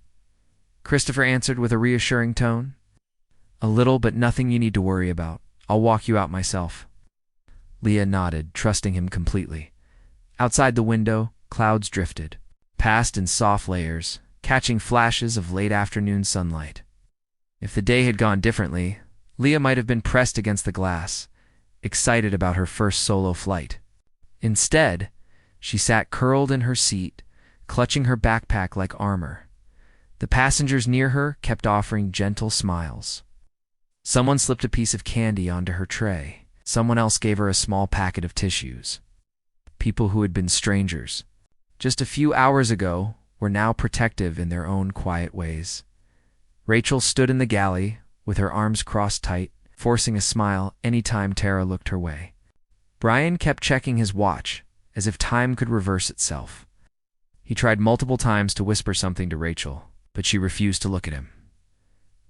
Speaker 1: Christopher answered with a reassuring tone. "A little, but nothing you need to worry about. I'll walk you out myself." Leah nodded, trusting him completely. Outside the window, clouds drifted, past in soft layers, catching flashes of late afternoon sunlight. If the day had gone differently, Leah might have been pressed against the glass, excited about her first solo flight. Instead, she sat curled in her seat, clutching her backpack like armor. The passengers near her kept offering gentle smiles. Someone slipped a piece of candy onto her tray. Someone else gave her a small packet of tissues. People who had been strangers just a few hours ago were now protective in their own quiet ways. Rachel stood in the galley with her arms crossed tight, forcing a smile any time Tara looked her way. Brian kept checking his watch, as if time could reverse itself. He tried multiple times to whisper something to Rachel, but she refused to look at him.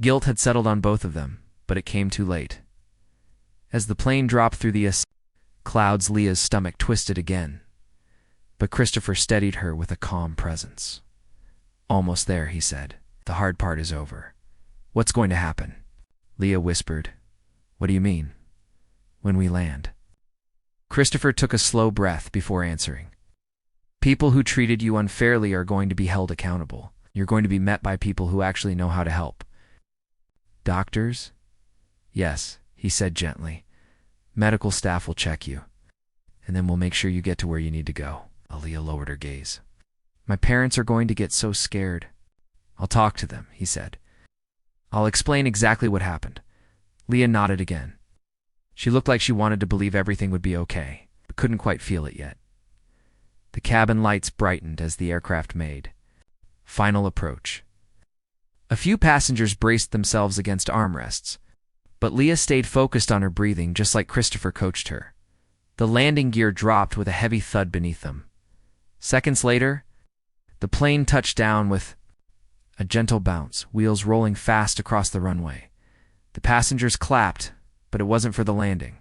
Speaker 1: Guilt had settled on both of them, but it came too late. As the plane dropped through the clouds, Leah's stomach twisted again, but Christopher steadied her with a calm presence. "Almost there," he said. "The hard part is over." "What's going to happen?" Leah whispered. "What do you mean?" "When we land." Christopher took a slow breath before answering. "People who treated you unfairly are going to be held accountable. You're going to be met by people who actually know how to help." "Doctors?" "Yes," he said gently. "Medical staff will check you, and then we'll make sure you get to where you need to go." Aaliyah lowered her gaze. "My parents are going to get so scared." "I'll talk to them," he said. "I'll explain exactly what happened." Leah nodded again. She looked like she wanted to believe everything would be okay, but couldn't quite feel it yet. The cabin lights brightened as the aircraft made final approach. A few passengers braced themselves against armrests, but Leah stayed focused on her breathing just like Christopher coached her. The landing gear dropped with a heavy thud beneath them. Seconds later, the plane touched down with a gentle bounce, wheels rolling fast across the runway. The passengers clapped, but it wasn't for the landing.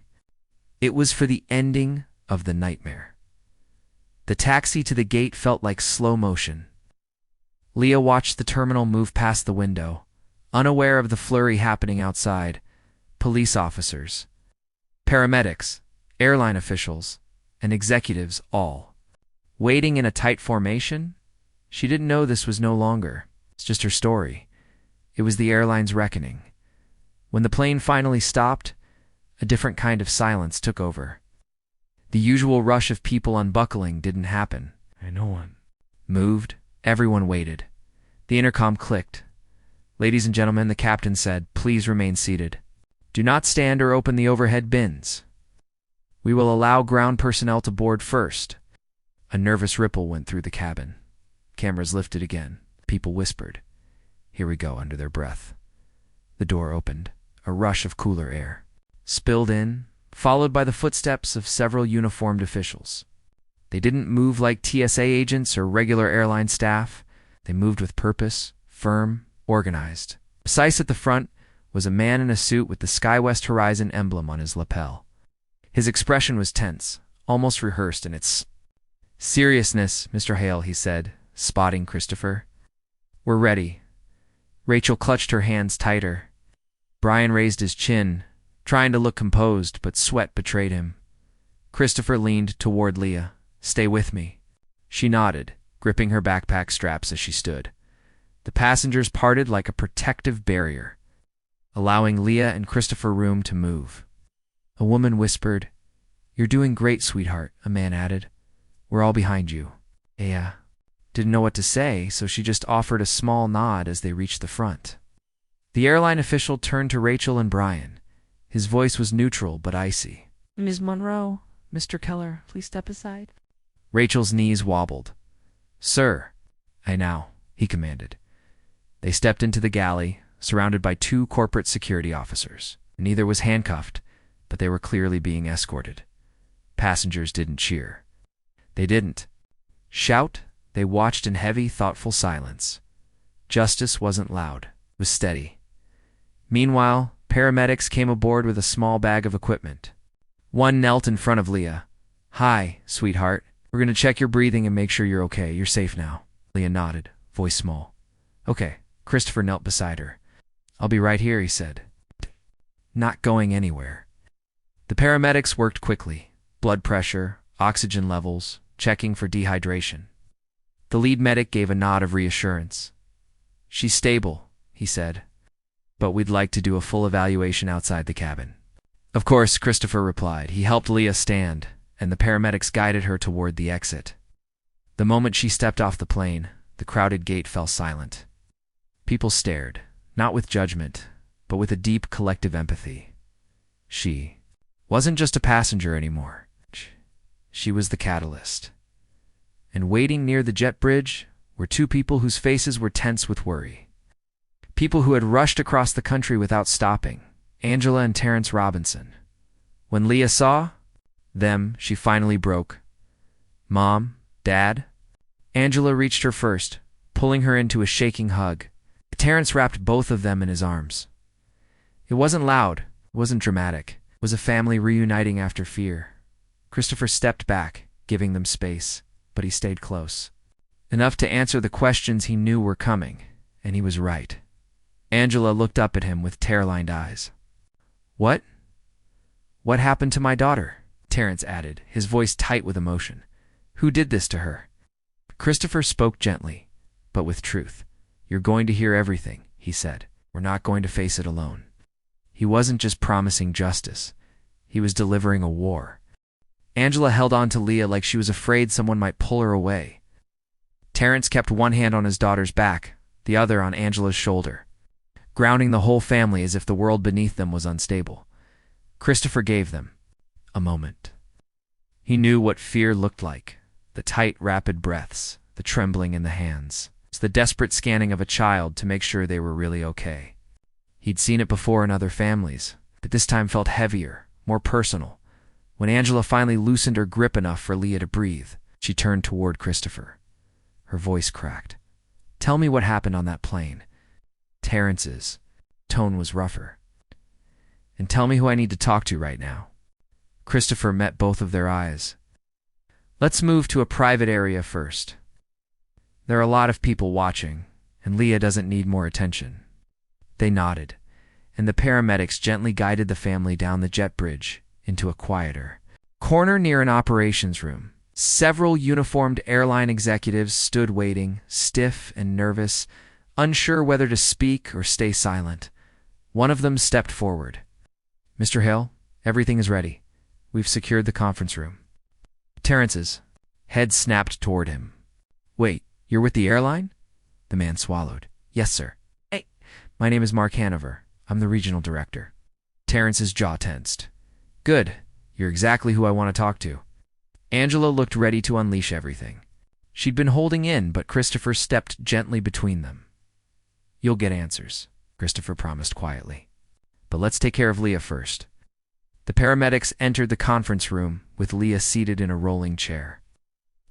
Speaker 1: It was for the ending of the nightmare. The taxi to the gate felt like slow motion. Leah watched the terminal move past the window, unaware of the flurry happening outside. Police officers, paramedics, airline officials, and executives all waiting in a tight formation. She didn't know this was no longer. It's just her story. It was the airline's reckoning. When the plane finally stopped, a different kind of silence took over. The usual rush of people unbuckling didn't happen. No one moved. Everyone waited. The intercom clicked. "Ladies and gentlemen," the captain said, "please remain seated. Do not stand or open the overhead bins. We will allow ground personnel to board first." A nervous ripple went through the cabin. Cameras lifted again. People whispered, "Here we go," under their breath. The door opened. A rush of cooler air spilled in, followed by the footsteps of several uniformed officials. They didn't move like TSA agents or regular airline staff. They moved with purpose, firm, organized. Precise at the front was a man in a suit with the SkyWest Horizon emblem on his lapel. His expression was tense, almost rehearsed in its seriousness. "Mr. Hale," he said, spotting Christopher. "We're ready." Rachel clutched her hands tighter. Brian raised his chin, trying to look composed, but sweat betrayed him. Christopher leaned toward Leah. "Stay with me." She nodded, gripping her backpack straps as she stood. The passengers parted like a protective barrier, allowing Leah and Christopher room to move. A woman whispered, "You're doing great, sweetheart," a man added. "We're all behind you." Leah didn't know what to say, so she just offered a small nod as they reached the front. The airline official turned to Rachel and Brian. His voice was neutral but icy.
Speaker 2: "Ms. Monroe, Mr. Keller, please step aside."
Speaker 1: Rachel's knees wobbled. "Sir, I now," he commanded. They stepped into the galley, surrounded by 2 corporate security officers. Neither was handcuffed, but they were clearly being escorted. Passengers didn't cheer. They didn't shout. They watched in heavy, thoughtful silence. Justice wasn't loud. It was steady. Meanwhile, paramedics came aboard with a small bag of equipment. One knelt in front of Leah. "Hi, sweetheart. We're going to check your breathing and make sure you're okay. You're safe now." Leah nodded, voice small. "Okay." Christopher knelt beside her. "I'll be right here," he said. "Not going anywhere." The paramedics worked quickly. Blood pressure, oxygen levels, checking for dehydration. The lead medic gave a nod of reassurance. "She's stable," he said, "but we'd like to do a full evaluation outside the cabin." "Of course," Christopher replied. He helped Leah stand, and the paramedics guided her toward the exit. The moment she stepped off the plane, the crowded gate fell silent. People stared, not with judgment, but with a deep collective empathy. She wasn't just a passenger anymore. She was the catalyst. And waiting near the jet bridge were two people whose faces were tense with worry. People who had rushed across the country without stopping, Angela and Terrence Robinson. When Leah saw them, she finally broke. "Mom, Dad?" Angela reached her first, pulling her into a shaking hug. Terrence wrapped both of them in his arms. It wasn't loud, it wasn't dramatic. It was a family reuniting after fear. Christopher stepped back, giving them space, but he stayed close. Enough to answer the questions he knew were coming, and he was right. Angela looked up at him with tear-lined eyes. "What? What happened to my daughter?" Terrence added, his voice tight with emotion. "Who did this to her?" Christopher spoke gently, but with truth. "You're going to hear everything," he said. "We're not going to face it alone." He wasn't just promising justice. He was delivering a war. Angela held on to Leah like she was afraid someone might pull her away. Terrence kept one hand on his daughter's back, the other on Angela's shoulder, grounding the whole family as if the world beneath them was unstable. Christopher gave them a moment. He knew what fear looked like, the tight, rapid breaths, the trembling in the hands, the desperate scanning of a child to make sure they were really okay. He'd seen it before in other families, but this time felt heavier, more personal. When Angela finally loosened her grip enough for Leah to breathe, she turned toward Christopher. Her voice cracked. "Tell me what happened on that plane." Terrence's tone was rougher. "And tell me who I need to talk to right now." Christopher met both of their eyes. "Let's move to a private area first. There are a lot of people watching, and Leah doesn't need more attention." They nodded, and the paramedics gently guided the family down the jet bridge into a quieter corner near an operations room. Several uniformed airline executives stood waiting, stiff and nervous, unsure whether to speak or stay silent. One of them stepped forward. "Mr. Hill, everything is ready. We've secured the conference room." Terrence's head snapped toward him. "Wait, you're with the airline?" The man swallowed. "Yes, sir. Hey, my name is Mark Hanover. I'm the regional director." Terrence's jaw tensed. "Good. You're exactly who I want to talk to." Angela looked ready to unleash everything. She'd been holding in, but Christopher stepped gently between them. "You'll get answers," Christopher promised quietly. "But let's take care of Leah first." The paramedics entered the conference room, with Leah seated in a rolling chair.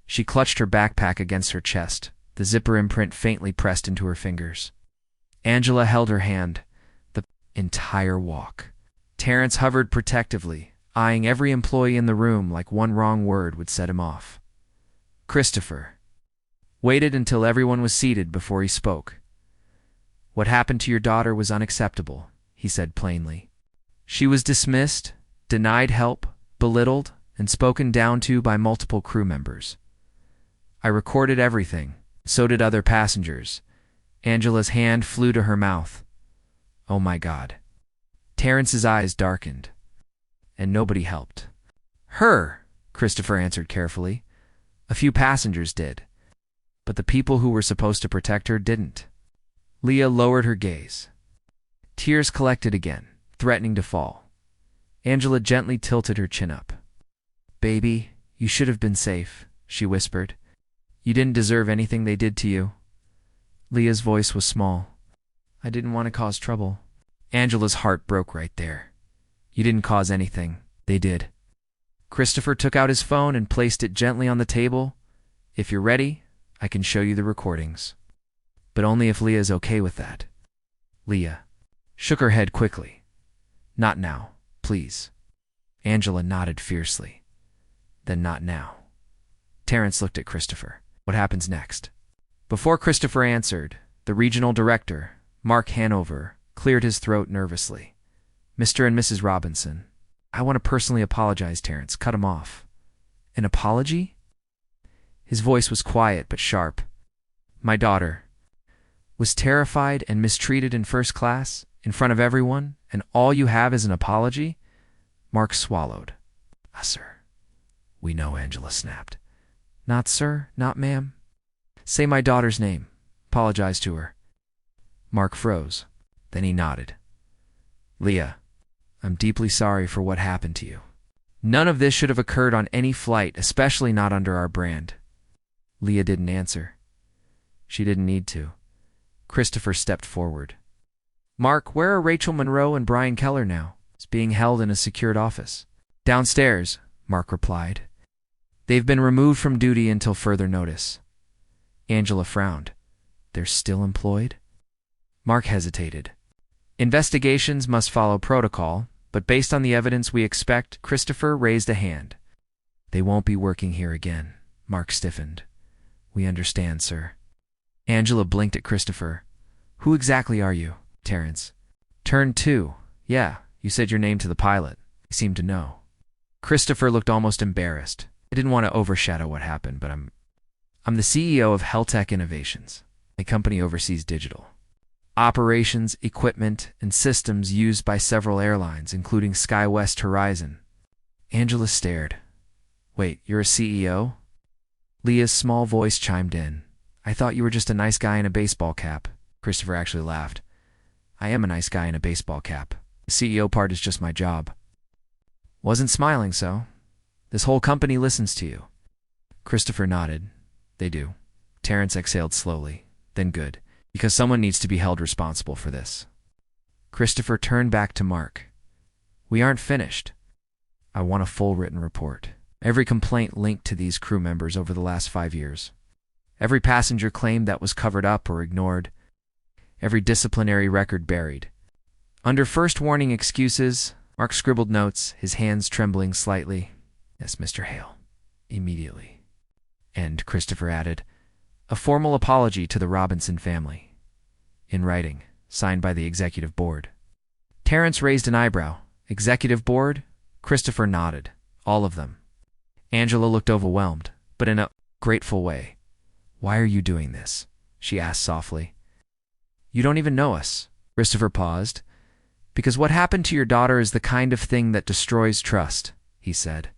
Speaker 1: She clutched her backpack against her chest, the zipper imprint faintly pressed into her fingers. Angela held her hand the entire walk. Terrence hovered protectively, eyeing every employee in the room like one wrong word would set him off. Christopher waited until everyone was seated before he spoke. "What happened to your daughter was unacceptable," he said plainly. "She was dismissed, denied help, belittled, and spoken down to by multiple crew members. I recorded everything. So did other passengers." Angela's hand flew to her mouth. "Oh my God." Terrence's eyes darkened. "And nobody helped." "Her," Christopher answered carefully. "A few passengers did. But the people who were supposed to protect her didn't." Leah lowered her gaze. Tears collected again, threatening to fall. Angela gently tilted her chin up. "Baby, you should have been safe," she whispered. "You didn't deserve anything they did to you." Leah's voice was small. "I didn't want to cause trouble." Angela's heart broke right there. "You didn't cause anything. They did." Christopher took out his phone and placed it gently on the table. "If you're ready, I can show you the recordings. But only if Leah is okay with that." Leah shook her head quickly. "Not now, please." Angela nodded fiercely. "Then not now." Terrence looked at Christopher. "What happens next?" Before Christopher answered, the regional director, Mark Hanover, cleared his throat nervously. "Mr. and Mrs. Robinson, I want to personally apologize." Terrence cut him off. "An apology?" His voice was quiet but sharp. "My daughter was terrified and mistreated in first class, in front of everyone, and all you have is an apology?" Mark swallowed. "Ah, sir." "We know," Angela snapped. "Not sir, not ma'am. Say my daughter's name. Apologize to her." Mark froze. Then he nodded. Leah, I'm deeply sorry for what happened to you. None of this should have occurred on any flight, especially not under our brand. Leah didn't answer. She didn't need to. Christopher stepped forward. Mark, where are Rachel Monroe and Brian Keller now? It's being held in a secured office. Downstairs, Mark replied. They've been removed from duty until further notice. Angela frowned. They're still employed? Mark hesitated. Investigations must follow protocol, but based on the evidence we expect, Christopher raised a hand. They won't be working here again. Mark stiffened. We understand, sir. Angela blinked at Christopher. Who exactly are you? Terrence. Turn 2. Yeah, you said your name to the pilot. He seemed to know. Christopher looked almost embarrassed. I didn't want to overshadow what happened, but I'm the CEO of Heltech Innovations. My company oversees digital operations, equipment, and systems used by several airlines, including SkyWest Horizon. Angela stared. Wait, you're a CEO? Leah's small voice chimed in. I thought you were just a nice guy in a baseball cap. Christopher actually laughed. I am a nice guy in a baseball cap. The CEO part is just my job. Wasn't smiling, so? This whole company listens to you. Christopher nodded. They do. Terrence exhaled slowly. Then good, because someone needs to be held responsible for this. Christopher turned back to Mark. We aren't finished. I want a full written report. Every complaint linked to these crew members over the last 5 years. Every passenger claim that was covered up or ignored. Every disciplinary record buried. Under first warning excuses, Mark scribbled notes, his hands trembling slightly. Yes, Mr. Hale. Immediately. And Christopher added, a formal apology to the Robinson family. In writing, signed by the executive board. Terrence raised an eyebrow. Executive board? Christopher nodded. All of them. Angela looked overwhelmed, but in a grateful way. Why are you doing this? She asked softly. You don't even know us. Christopher paused. Because what happened to your daughter is the kind of thing that destroys trust, he said.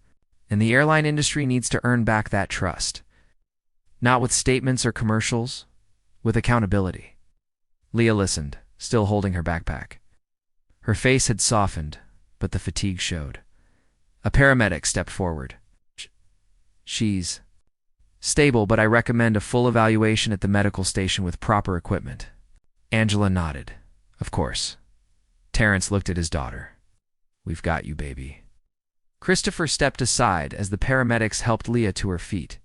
Speaker 1: And the airline industry needs to earn back that trust. Not with statements or commercials, with accountability. Leah listened, still holding her backpack. Her face had softened, but the fatigue showed. A paramedic stepped forward. She's stable, but I recommend a full evaluation at the medical station with proper equipment. Angela nodded. Of course. Terrence looked at his daughter. We've got you, baby. Christopher stepped aside as the paramedics helped Leah to her feet.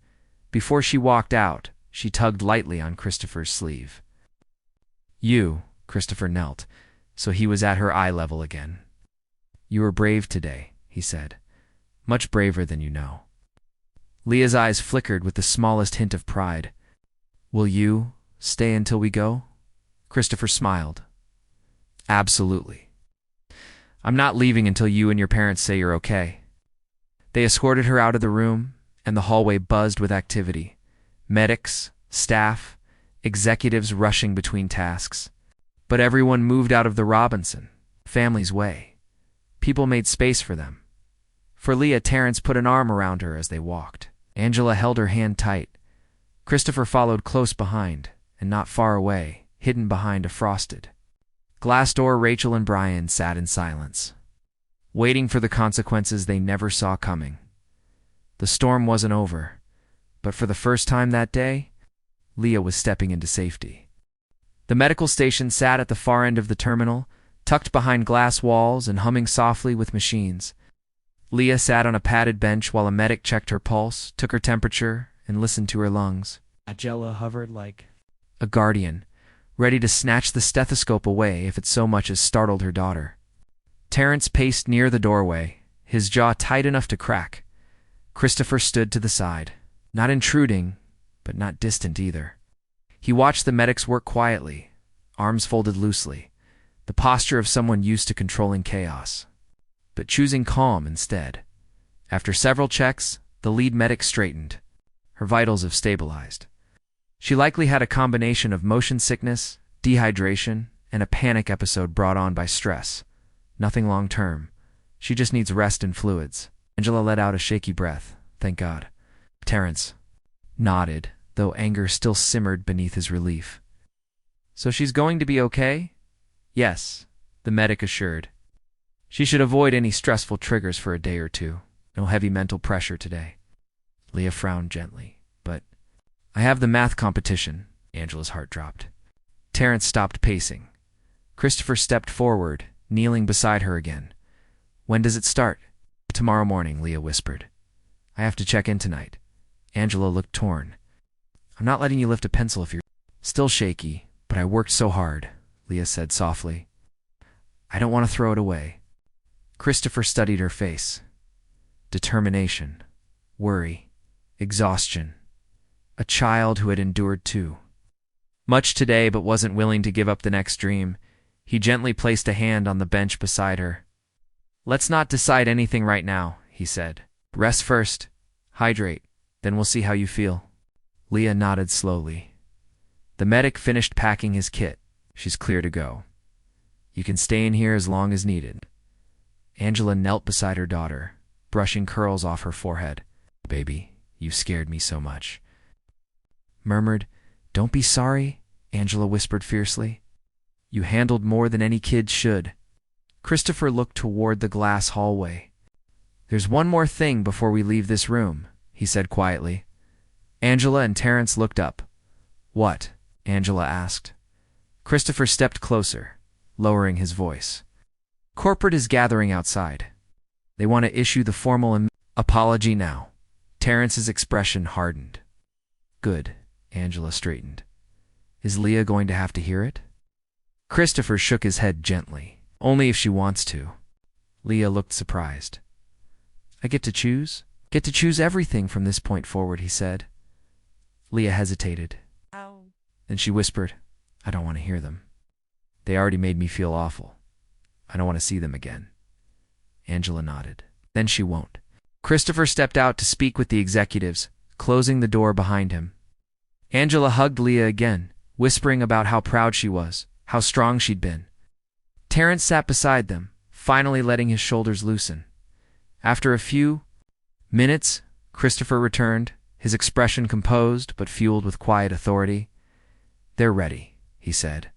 Speaker 1: Before she walked out, she tugged lightly on Christopher's sleeve. You, Christopher knelt, so he was at her eye level again. You were brave today, he said. Much braver than you know. Leah's eyes flickered with the smallest hint of pride. Will you stay until we go? Christopher smiled. Absolutely. I'm not leaving until you and your parents say you're okay. They escorted her out of the room, and the hallway buzzed with activity. Medics, staff, executives rushing between tasks. But everyone moved out of the Robinson family's way. People made space for them. For Leah, Terrence put an arm around her as they walked. Angela held her hand tight. Christopher followed close behind, and not far away, hidden behind a frosted glass door, Rachel and Brian sat in silence, waiting for the consequences they never saw coming. The storm wasn't over, but for the first time that day, Leah was stepping into safety. The medical station sat at the far end of the terminal, tucked behind glass walls and humming softly with machines. Leah sat on a padded bench while a medic checked her pulse, took her temperature, and listened to her lungs.
Speaker 3: Angela hovered like
Speaker 1: a guardian, ready to snatch the stethoscope away if it so much as startled her daughter. Terrence paced near the doorway, his jaw tight enough to crack. Christopher stood to the side, not intruding, but not distant either. He watched the medics work quietly, arms folded loosely, the posture of someone used to controlling chaos, but choosing calm instead. After several checks, the lead medic straightened. Her vitals have stabilized. She likely had a combination of motion sickness, dehydration, and a panic episode brought on by stress. Nothing long-term. She just needs rest and fluids. Angela let out a shaky breath. Thank God. Terrence nodded, though anger still simmered beneath his relief. So she's going to be okay? Yes, the medic assured. She should avoid any stressful triggers for a day or two. No heavy mental pressure today. Leah frowned gently. But I have the math competition. Angela's heart dropped. Terrence stopped pacing. Christopher stepped forward, kneeling beside her again. When does it start? Tomorrow morning, Leah whispered. I have to check in tonight. Angela looked torn. I'm not letting you lift a pencil if you're still shaky, but I worked so hard, Leah said softly. I don't want to throw it away. Christopher studied her face. Determination, worry, exhaustion. A child who had endured too. Much today but wasn't willing to give up the next dream, he gently placed a hand on the bench beside her. Let's not decide anything right now, he said. Rest first, hydrate, then we'll see how you feel. Leah nodded slowly. The medic finished packing his kit. She's clear to go. You can stay in here as long as needed. Angela knelt beside her daughter, brushing curls off her forehead. Baby, you scared me so much. Murmured, Don't be sorry, Angela whispered fiercely. You handled more than any kid should. Christopher looked toward the glass hallway. There's one more thing before we leave this room, he said quietly. Angela and Terrence looked up. What? Angela asked. Christopher stepped closer, lowering his voice. Corporate is gathering outside. They want to issue the formal apology now. Terrence's expression hardened. Good, Angela straightened. Is Leah going to have to hear it? Christopher shook his head gently. Only if she wants to. Leah looked surprised. I get to choose? Get to choose everything from this point forward, he said. Leah hesitated.
Speaker 2: Ow.
Speaker 1: Then she whispered, I don't want to hear them. They already made me feel awful. I don't want to see them again. Angela nodded. Then she won't. Christopher stepped out to speak with the executives, closing the door behind him. Angela hugged Leah again, whispering about how proud she was, how strong she'd been. Terrence sat beside them, finally letting his shoulders loosen. After a few minutes, Christopher returned, his expression composed but fueled with quiet authority. They're ready, he said.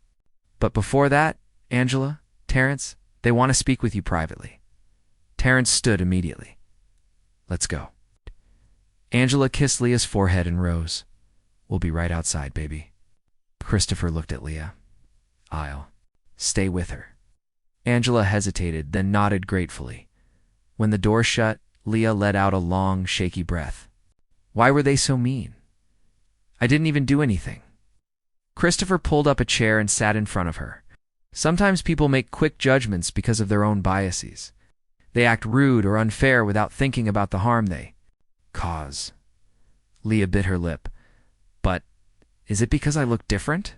Speaker 1: But before that, Angela, Terrence, they want to speak with you privately. Terrence stood immediately. Let's go. Angela kissed Leah's forehead and rose. We'll be right outside, baby. Christopher looked at Leah. I'll stay with her. Angela hesitated, then nodded gratefully. When the door shut, Leah let out a long, shaky breath. Why were they so mean? I didn't even do anything. Christopher pulled up a chair and sat in front of her. Sometimes people make quick judgments because of their own biases. They act rude or unfair without thinking about the harm they cause. Leah bit her lip. But is it because I look different?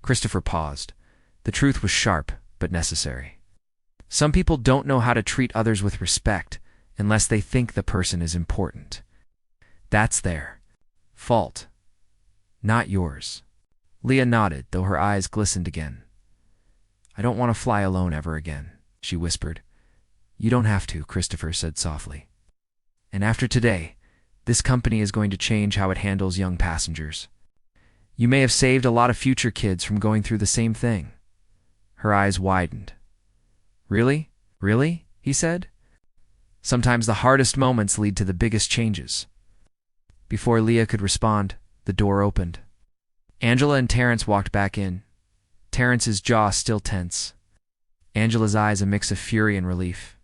Speaker 1: Christopher paused. The truth was sharp, but necessary. Some people don't know how to treat others with respect unless they think the person is important. That's their fault, not yours. Leah nodded, though her eyes glistened again. I don't want to fly alone ever again, she whispered. You don't have to, Christopher said softly. And after today, this company is going to change how it handles young passengers. You may have saved a lot of future kids from going through the same thing. Her eyes widened. Really? Really? He said. Sometimes the hardest moments lead to the biggest changes. Before Leah could respond, the door opened. Angela and Terrence walked back in, Terrence's jaw still tense. Angela's eyes a mix of fury and relief.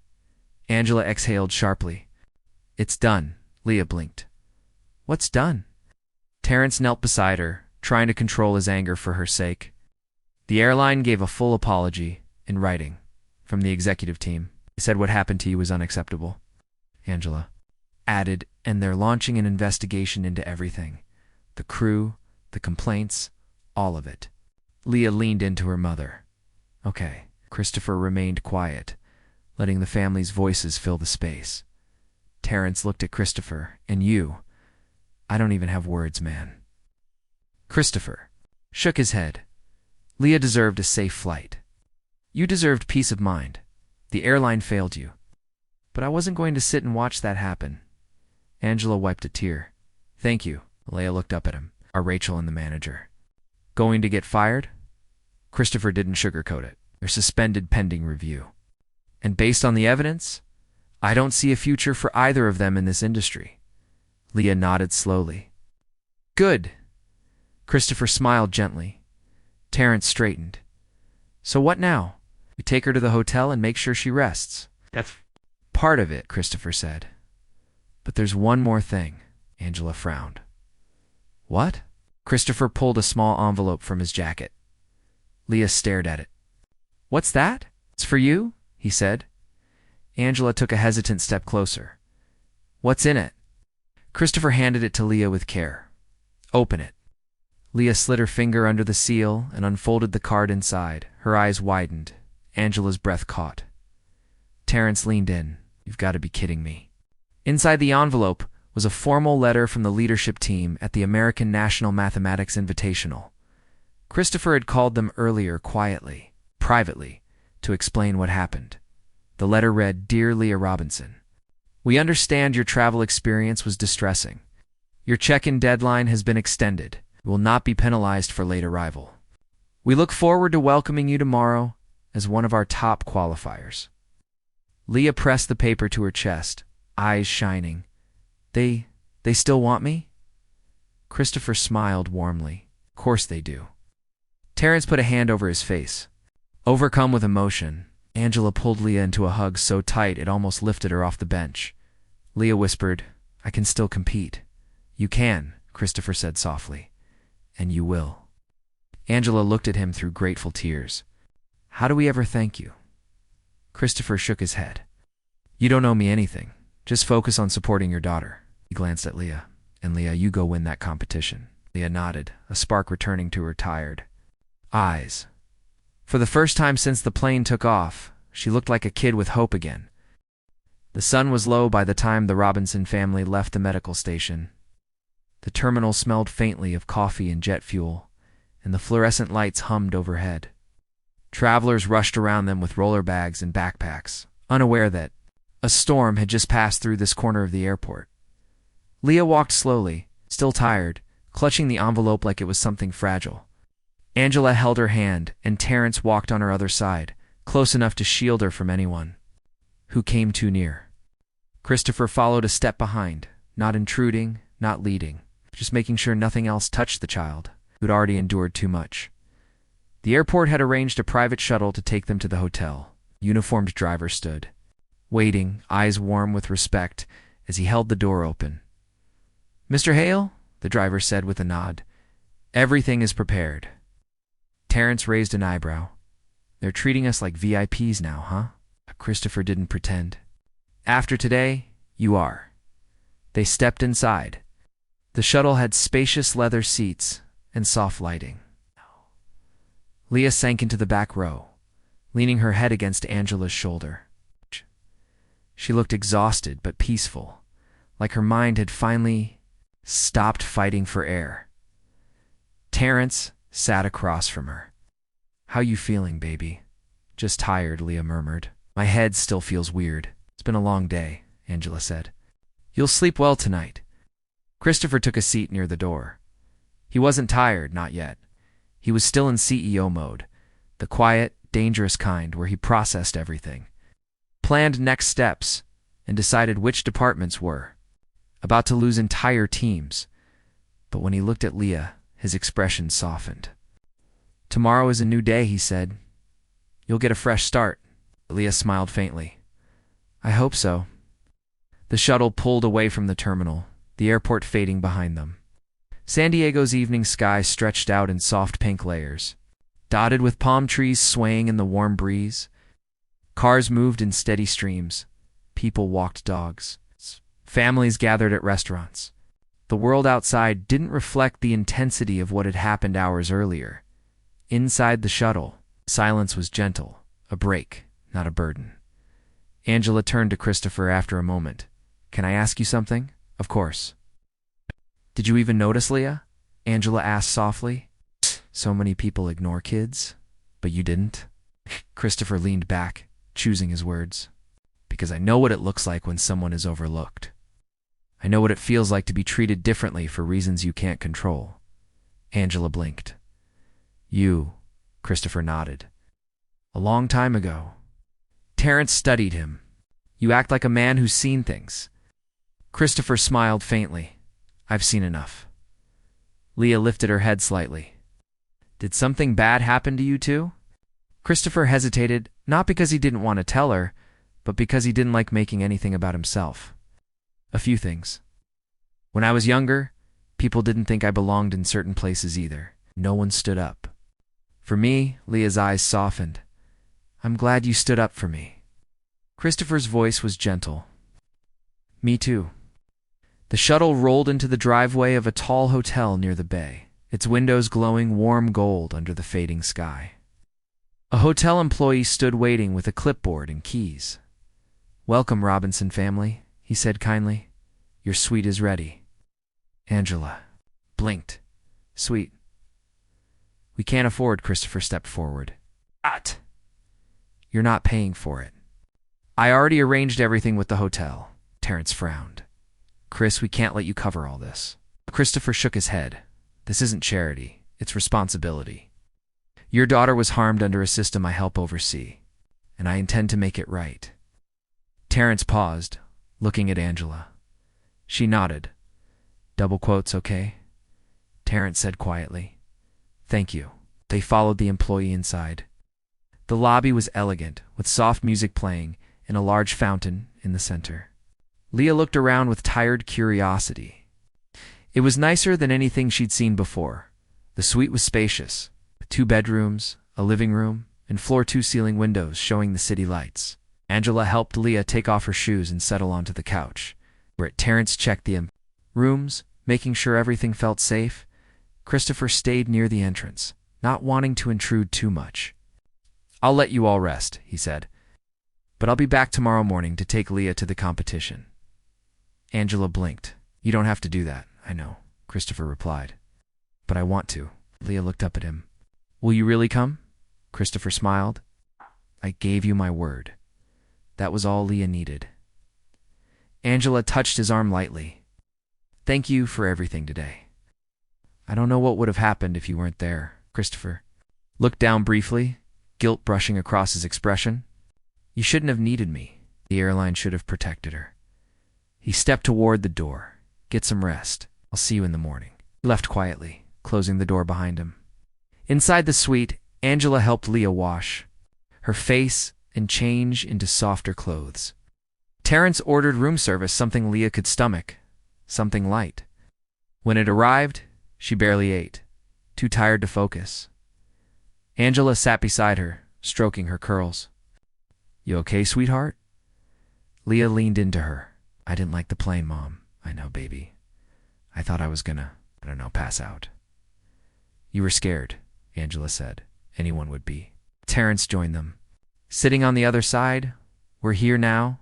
Speaker 1: Angela exhaled sharply. It's done, Leah blinked. What's done? Terrence knelt beside her, trying to control his anger for her sake. The airline gave a full apology, in writing, from the executive team. They said what happened to you was unacceptable. Angela added, and they're launching an investigation into everything. The crew, the complaints, all of it. Leah leaned into her mother. Okay. Christopher remained quiet, letting the family's voices fill the space. Terrence looked at Christopher, and you. I don't even have words, man. Christopher shook his head. Leah deserved a safe flight. You deserved peace of mind. The airline failed you. But I wasn't going to sit and watch that happen. Angela wiped a tear. Thank you. Leah looked up at him. Are Rachel and the manager going to get fired? Christopher didn't sugarcoat it. They're suspended pending review. And based on the evidence, I don't see a future for either of them in this industry. Leah nodded slowly. Good. Christopher smiled gently. Terrence straightened. So what now? We take her to the hotel and make sure she rests.
Speaker 3: That's
Speaker 1: Part of it, Christopher said. But there's one more thing. Angela frowned. What? Christopher pulled a small envelope from his jacket. Leah stared at it. What's that? It's for you, he said. Angela took a hesitant step closer. What's in it? Christopher handed it to Leah with care. Open it. Leah slid her finger under the seal and unfolded the card inside. Her eyes widened. Angela's breath caught. Terrence leaned in. You've got to be kidding me. Inside the envelope was a formal letter from the leadership team at the American National Mathematics Invitational. Christopher had called them earlier quietly, privately, to explain what happened. The letter read, Dear Leah Robinson, we understand your travel experience was distressing. Your check-in deadline has been extended. You will not be penalized for late arrival. We look forward to welcoming you tomorrow as one of our top qualifiers. Leah pressed the paper to her chest, eyes shining. They still want me? Christopher smiled warmly. Of course they do. Terrence put a hand over his face. Overcome with emotion, Angela pulled Leah into a hug so tight it almost lifted her off the bench. Leah whispered, I can still compete. You can, Christopher said softly. And you will. Angela looked at him through grateful tears. How do we ever thank you? Christopher shook his head. You don't owe me anything. Just focus on supporting your daughter. He glanced at Leah. And Leah, you go win that competition. Leah nodded, a spark returning to her tired eyes. For the first time since the plane took off, she looked like a kid with hope again. The sun was low by the time the Robinson family left the medical station. The terminal smelled faintly of coffee and jet fuel, and the fluorescent lights hummed overhead. Travelers rushed around them with roller bags and backpacks, unaware that a storm had just passed through this corner of the airport. Leah walked slowly, still tired, clutching the envelope like it was something fragile. Angela held her hand, and Terrence walked on her other side, close enough to shield her from anyone who came too near. Christopher followed a step behind, not intruding, not leading, just making sure nothing else touched the child, who'd already endured too much. The airport had arranged a private shuttle to take them to the hotel. Uniformed driver stood, waiting, eyes warm with respect, as he held the door open. Mr. Hale, the driver said with a nod, everything is prepared. Terrence raised an eyebrow. They're treating us like VIPs now, huh? Christopher didn't pretend. After today, you are. They stepped inside. The shuttle had spacious leather seats and soft lighting. Leah sank into the back row, leaning her head against Angela's shoulder. She looked exhausted but peaceful, like her mind had finally stopped fighting for air. Terrence sat across from her. How you feeling, baby? Just tired, Leah murmured. My head still feels weird. It's been a long day, Angela said. You'll sleep well tonight. Christopher took a seat near the door. He wasn't tired, not yet. He was still in CEO mode, the quiet, dangerous kind where he processed everything, planned next steps, and decided which departments were about to lose entire teams. But when he looked at Leah, his expression softened. Tomorrow is a new day, he said. You'll get a fresh start. Leah smiled faintly. I hope so. The shuttle pulled away from the terminal, the airport fading behind them. San Diego's evening sky stretched out in soft pink layers, dotted with palm trees swaying in the warm breeze. Cars moved in steady streams. People walked dogs. Families gathered at restaurants. The world outside didn't reflect the intensity of what had happened hours earlier. Inside the shuttle, silence was gentle, a break, not a burden. Angela turned to Christopher after a moment. Can I ask you something? Of course. Did you even notice, Leah? Angela asked softly. So many people ignore kids, but you didn't? Christopher leaned back, choosing his words. Because I know what it looks like when someone is overlooked. I know what it feels like to be treated differently for reasons you can't control. Angela blinked. You Christopher nodded. A long time ago. Terrence studied him. You act like a man who's seen things. Christopher smiled faintly. I've seen enough. Leah lifted her head slightly. Did something bad happen to you too? Christopher hesitated, not because he didn't want to tell her, but because he didn't like making anything about himself. A few things. When I was younger, people didn't think I belonged in certain places either. No one stood up. For me, Leah's eyes softened. I'm glad you stood up for me. Christopher's voice was gentle. Me too. The shuttle rolled into the driveway of a tall hotel near the bay, its windows glowing warm gold under the fading sky. A hotel employee stood waiting with a clipboard and keys. Welcome, Robinson family, he said kindly. Your suite is ready. Angela blinked. Sweet. We can't afford, Christopher stepped forward. What? You're not paying for it. I already arranged everything with the hotel. Terrence frowned. Chris, we can't let you cover all this. Christopher shook his head. This isn't charity. It's responsibility. Your daughter was harmed under a system I help oversee, and I intend to make it right. Terrence paused, looking at Angela. She nodded. Double quotes, okay? Terrence said quietly. Thank you. They followed the employee inside. The lobby was elegant, with soft music playing and a large fountain in the center. Leah looked around with tired curiosity. It was nicer than anything she'd seen before. The suite was spacious, with 2 bedrooms, a living room, and floor-to-ceiling windows showing the city lights. Angela helped Leah take off her shoes and settle onto the couch, where Terrence checked the rooms, making sure everything felt safe. Christopher stayed near the entrance, not wanting to intrude too much. I'll let you all rest, he said, but I'll be back tomorrow morning to take Leah to the competition. Angela blinked. You don't have to do that, I know, Christopher replied. But I want to. Leah looked up at him. Will you really come? Christopher smiled. I gave you my word. That was all Leah needed. Angela touched his arm lightly. Thank you for everything today. I don't know what would have happened if you weren't there. Christopher looked down briefly, guilt brushing across his expression. You shouldn't have needed me. The airline should have protected her. He stepped toward the door. Get some rest. I'll see you in the morning. He left quietly, closing the door behind him. Inside the suite, Angela helped Leah wash her face and change into softer clothes. Terrence ordered room service, something Leah could stomach, something light. When it arrived, she barely ate, too tired to focus. Angela sat beside her, stroking her curls. You okay, sweetheart? Leah leaned into her. I didn't like the plane, Mom. I know, baby. I thought I was gonna, pass out. You were scared, Angela said. Anyone would be. Terrence joined them. Sitting on the other side, we're here now.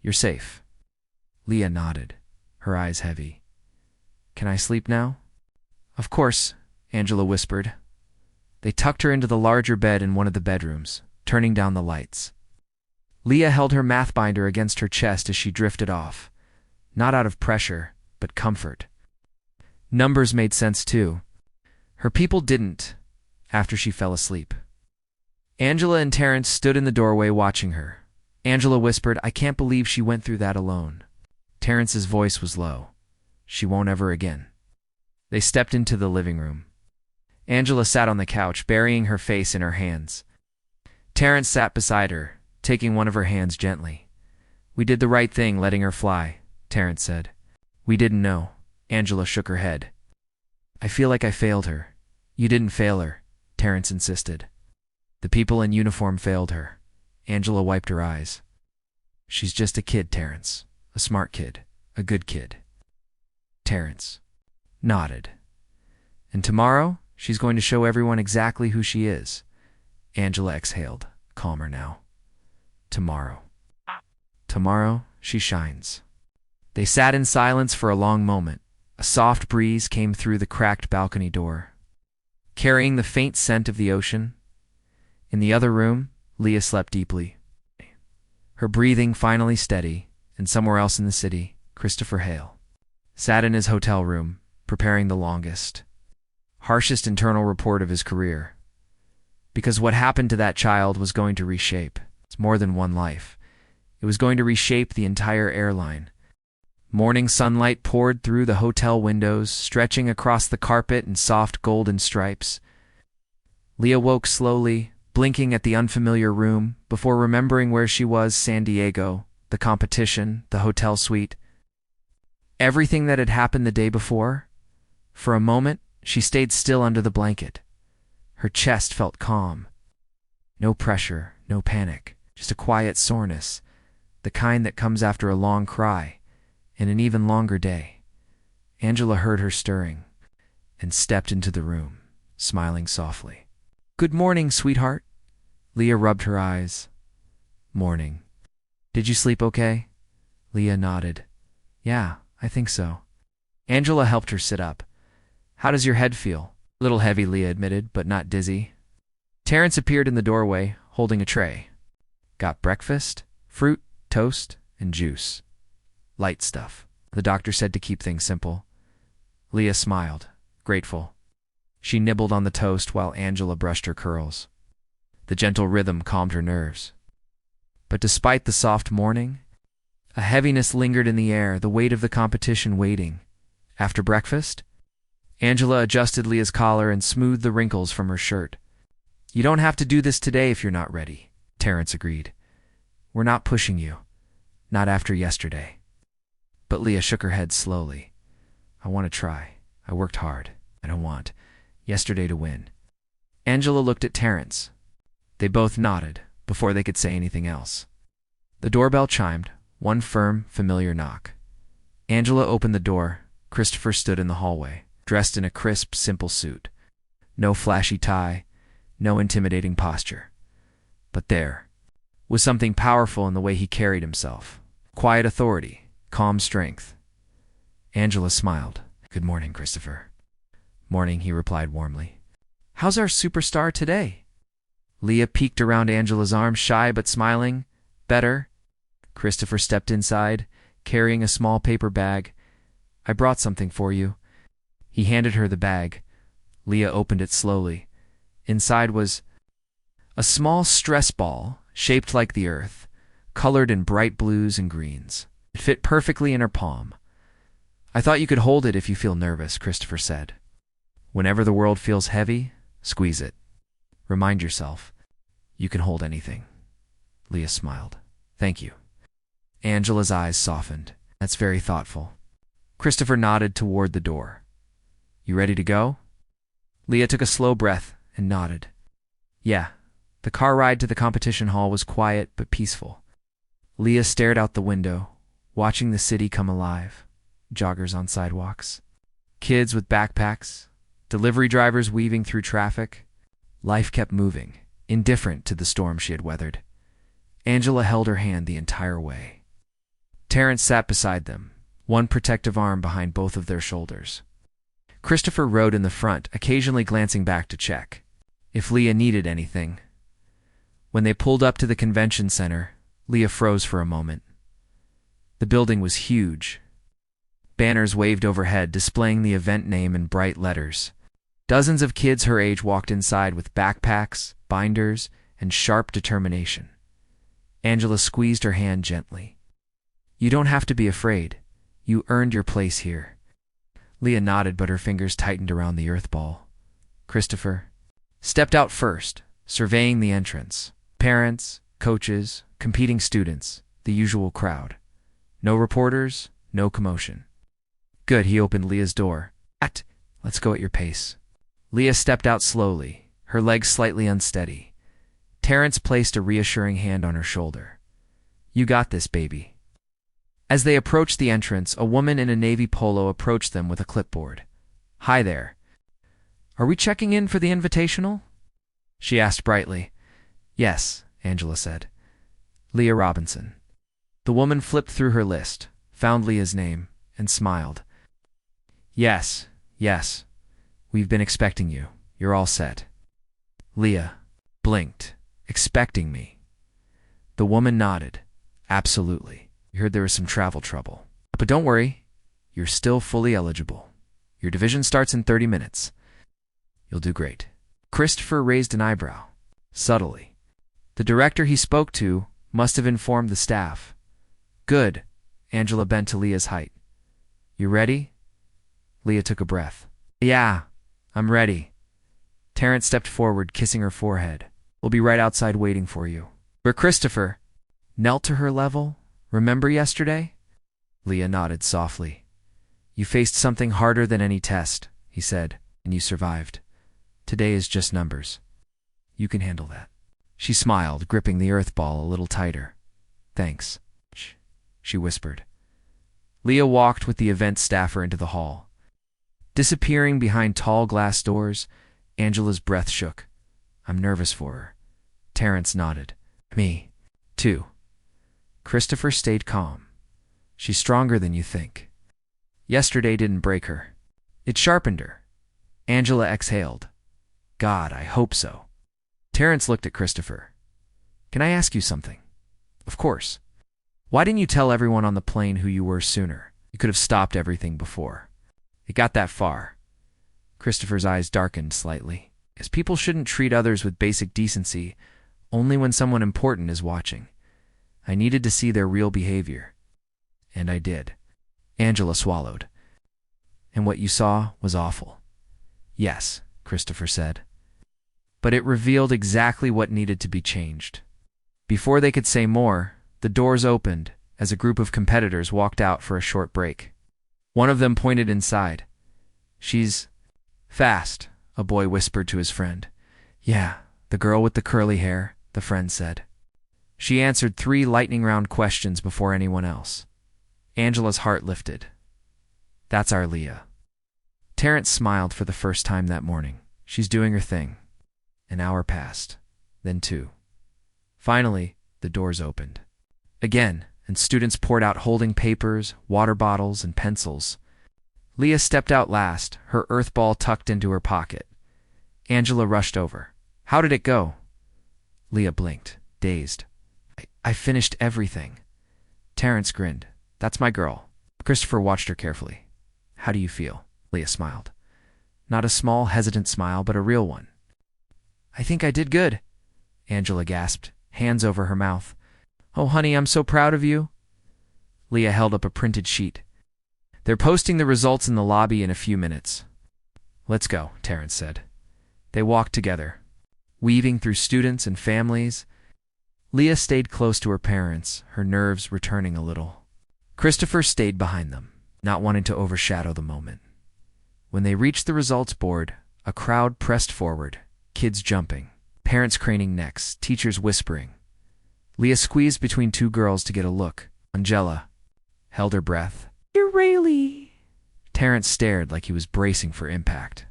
Speaker 1: You're safe. Leah nodded, her eyes heavy. Can I sleep now? Of course, Angela whispered. They tucked her into the larger bed in one of the bedrooms, turning down the lights. Leah held her math binder against her chest as she drifted off, not out of pressure, but comfort. Numbers made sense too. Her people didn't, after she fell asleep. Angela and Terrence stood in the doorway watching her. Angela whispered, I can't believe she went through that alone. Terrence's voice was low. She won't ever again. They stepped into the living room. Angela sat on the couch, burying her face in her hands. Terrence sat beside her, taking one of her hands gently. We did the right thing letting her fly, Terrence said. We didn't know. Angela shook her head. I feel like I failed her. You didn't fail her, Terrence insisted. The people in uniform failed her. Angela wiped her eyes. She's just a kid, Terrence. A smart kid. A good kid. Terrence nodded. And tomorrow, she's going to show everyone exactly who she is. Angela exhaled, calmer now. Tomorrow. Tomorrow, she shines. They sat in silence for a long moment. A soft breeze came through the cracked balcony door, carrying the faint scent of the ocean. In the other room, Leah slept deeply. Her breathing finally steady, and somewhere else in the city, Christopher Hale sat in his hotel room, preparing the longest, harshest internal report of his career. Because what happened to that child was going to reshape. It's more than one life. It was going to reshape the entire airline. Morning sunlight poured through the hotel windows, stretching across the carpet in soft golden stripes. Leah woke slowly, blinking at the unfamiliar room, before remembering where she was: San Diego, the competition, the hotel suite. Everything that had happened the day before. For a moment, she stayed still under the blanket. Her chest felt calm. No pressure, no panic, just a quiet soreness, the kind that comes after a long cry and an even longer day. Angela heard her stirring and stepped into the room, smiling softly. "Good morning, sweetheart." Leah rubbed her eyes. "Morning. Did you sleep okay?" Leah nodded. "Yeah, I think so." Angela helped her sit up. "How does your head feel?" "A little heavy," Leah admitted, "but not dizzy." Terrence appeared in the doorway, holding a tray. "Got breakfast? Fruit, toast, and juice. Light stuff." The doctor said to keep things simple. Leah smiled, grateful. She nibbled on the toast while Angela brushed her curls. The gentle rhythm calmed her nerves. But despite the soft morning, a heaviness lingered in the air, the weight of the competition waiting. After breakfast, Angela adjusted Leah's collar and smoothed the wrinkles from her shirt. "You don't have to do this today if you're not ready," Terrence agreed. "We're not pushing you. Not after yesterday." But Leah shook her head slowly. "I want to try. I worked hard. I don't want yesterday to win." Angela looked at Terrence. They both nodded before they could say anything else. The doorbell chimed, one firm, familiar knock. Angela opened the door. Christopher stood in the hallway, dressed in a crisp, simple suit. No flashy tie, no intimidating posture. But there was something powerful in the way he carried himself. Quiet authority, calm strength. Angela smiled. "Good morning, Christopher." "Morning," he replied warmly. "How's our superstar today?" Leah peeked around Angela's arm, shy but smiling. "Better." Christopher stepped inside, carrying a small paper bag. "I brought something for you." He handed her the bag. Leah opened it slowly. Inside was a small stress ball, shaped like the earth, colored in bright blues and greens. It fit perfectly in her palm. "I thought you could hold it if you feel nervous," Christopher said. "Whenever the world feels heavy, squeeze it. Remind yourself, you can hold anything." Leah smiled. "Thank you." Angela's eyes softened. "That's very thoughtful." Christopher nodded toward the door. "You ready to go?" Leah took a slow breath and nodded. Yeah. The car ride to the competition hall was quiet but peaceful. Leah stared out the window, watching the city come alive. Joggers on sidewalks, kids with backpacks, delivery drivers weaving through traffic. Life kept moving, indifferent to the storm she had weathered. Angela held her hand the entire way. Terrence sat beside them, one protective arm behind both of their shoulders. Christopher rode in the front, occasionally glancing back to check if Leah needed anything. When they pulled up to the convention center, Leah froze for a moment. The building was huge. Banners waved overhead, displaying the event name in bright letters. Dozens of kids her age walked inside with backpacks, binders, and sharp determination. Angela squeezed her hand gently. "You don't have to be afraid. You earned your place here." Leah nodded, but her fingers tightened around the earth ball. Christopher stepped out first, surveying the entrance. Parents, coaches, competing students, the usual crowd. No reporters, no commotion. "Good," he opened Leah's door. "Let's go at your pace." Leah stepped out slowly, her legs slightly unsteady. Terrence placed a reassuring hand on her shoulder. "You got this, baby." As they approached the entrance, a woman in a navy polo approached them with a clipboard. "Hi there. Are we checking in for the invitational?" she asked brightly. "Yes," Angela said. "Leah Robinson." The woman flipped through her list, found Leah's name, and smiled. Yes. We've been expecting you. You're all set." Leah blinked. "Expecting me?" The woman nodded. "Absolutely. We heard there was some travel trouble. But don't worry. You're still fully eligible. Your division starts in 30 minutes. You'll do great." Christopher raised an eyebrow. subtly. The director he spoke to must have informed the staff. Good. Angela bent to Leah's height. You ready? Leah took a breath. Yeah, I'm ready. Terrence stepped forward, kissing her forehead. We'll be right outside waiting for you. Where Christopher knelt to her level. Remember yesterday? Leah nodded softly. You faced something harder than any test, he said, and you survived. Today is just numbers. You can handle that. She smiled, gripping the earth ball a little tighter. Thanks, she whispered. Leah walked with the event staffer into the hall. Disappearing behind tall glass doors, Angela's breath shook. I'm nervous for her. Terrence nodded. Me, too. Christopher stayed calm. She's stronger than you think. Yesterday didn't break her. It sharpened her. Angela exhaled. God, I hope so. Terrence looked at Christopher. Can I ask you something? Of course. Why didn't you tell everyone on the plane who you were sooner? You could have stopped everything before. It got that far. Christopher's eyes darkened slightly. As people shouldn't treat others with basic decency, only when someone important is watching. I needed to see their real behavior. And I did. Angela swallowed. And what you saw was awful. Yes, Christopher said. But it revealed exactly what needed to be changed. Before they could say more, the doors opened as a group of competitors walked out for a short break. One of them pointed inside. She's fast, a boy whispered to his friend. Yeah, the girl with the curly hair, the friend said. She answered 3 lightning-round questions before anyone else. Angela's heart lifted. That's our Leah. Terrence smiled for the first time that morning. She's doing her thing. An hour passed, then 2. Finally, the doors opened. Again, and students poured out holding papers, water bottles, and pencils. Leah stepped out last, her earth ball tucked into her pocket. Angela rushed over. How did it go? Leah blinked, dazed. I finished everything. Terrence grinned. That's my girl. Christopher watched her carefully. How do you feel? Leah smiled. Not a small, hesitant smile, but a real one. I think I did good, Angela gasped, hands over her mouth. Oh, honey, I'm so proud of you. Leah held up a printed sheet. They're posting the results in the lobby in a few minutes. Let's go, Terrence said. They walked together, weaving through students and families. Leah stayed close to her parents, her nerves returning a little. Christopher stayed behind them, not wanting to overshadow the moment. When they reached the results board, a crowd pressed forward, kids jumping, parents craning necks, teachers whispering. Leah squeezed between 2 girls to get a look. Angela held her breath.
Speaker 2: You're Rayleigh.
Speaker 1: Terrence stared like he was bracing for impact.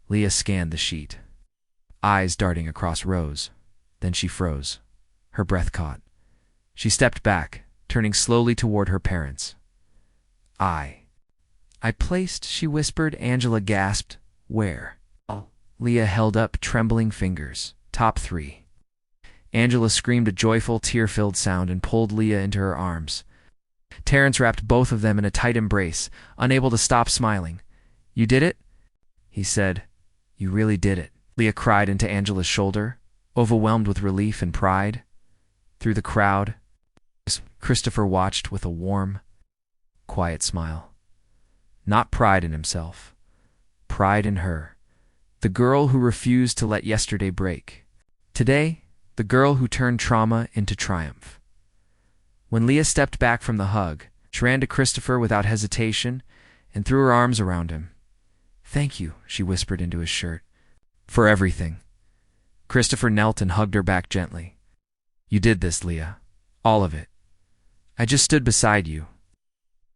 Speaker 1: Leah scanned the sheet, eyes darting across rows. Then she froze. Her breath caught. She stepped back, turning slowly toward her parents. I placed, she whispered. Angela gasped. Where? Leah held up trembling fingers. Top 3. Angela screamed a joyful, tear-filled sound and pulled Leah into her arms. Terrence wrapped both of them in a tight embrace, unable to stop smiling. You did it? He said. You really did it. Leah cried into Angela's shoulder, overwhelmed with relief and pride. Through the crowd, Christopher watched with a warm, quiet smile. Not pride in himself, pride in her, the girl who refused to let yesterday break. Today, the girl who turned trauma into triumph. When Leah stepped back from the hug, she ran to Christopher without hesitation and threw her arms around him. Thank you, she whispered into his shirt. For everything. Christopher knelt and hugged her back gently. You did this, Leah. All of it. I just stood beside you.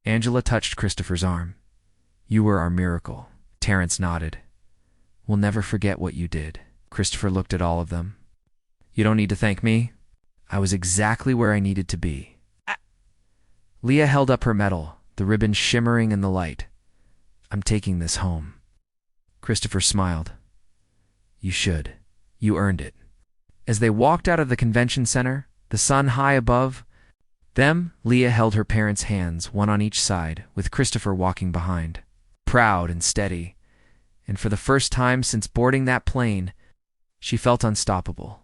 Speaker 1: Angela touched Christopher's arm. You were our miracle. Terrence nodded. We'll never forget what you did. Christopher looked at all of them. You don't need to thank me. I was exactly where I needed to be. Leah held up her medal, the ribbon shimmering in the light. I'm taking this home. Christopher smiled. You should. You earned it. As they walked out of the convention center, the sun high above them, Leah held her parents' hands, one on each side, with Christopher walking behind. Proud and steady, and for the first time since boarding that plane, she felt unstoppable.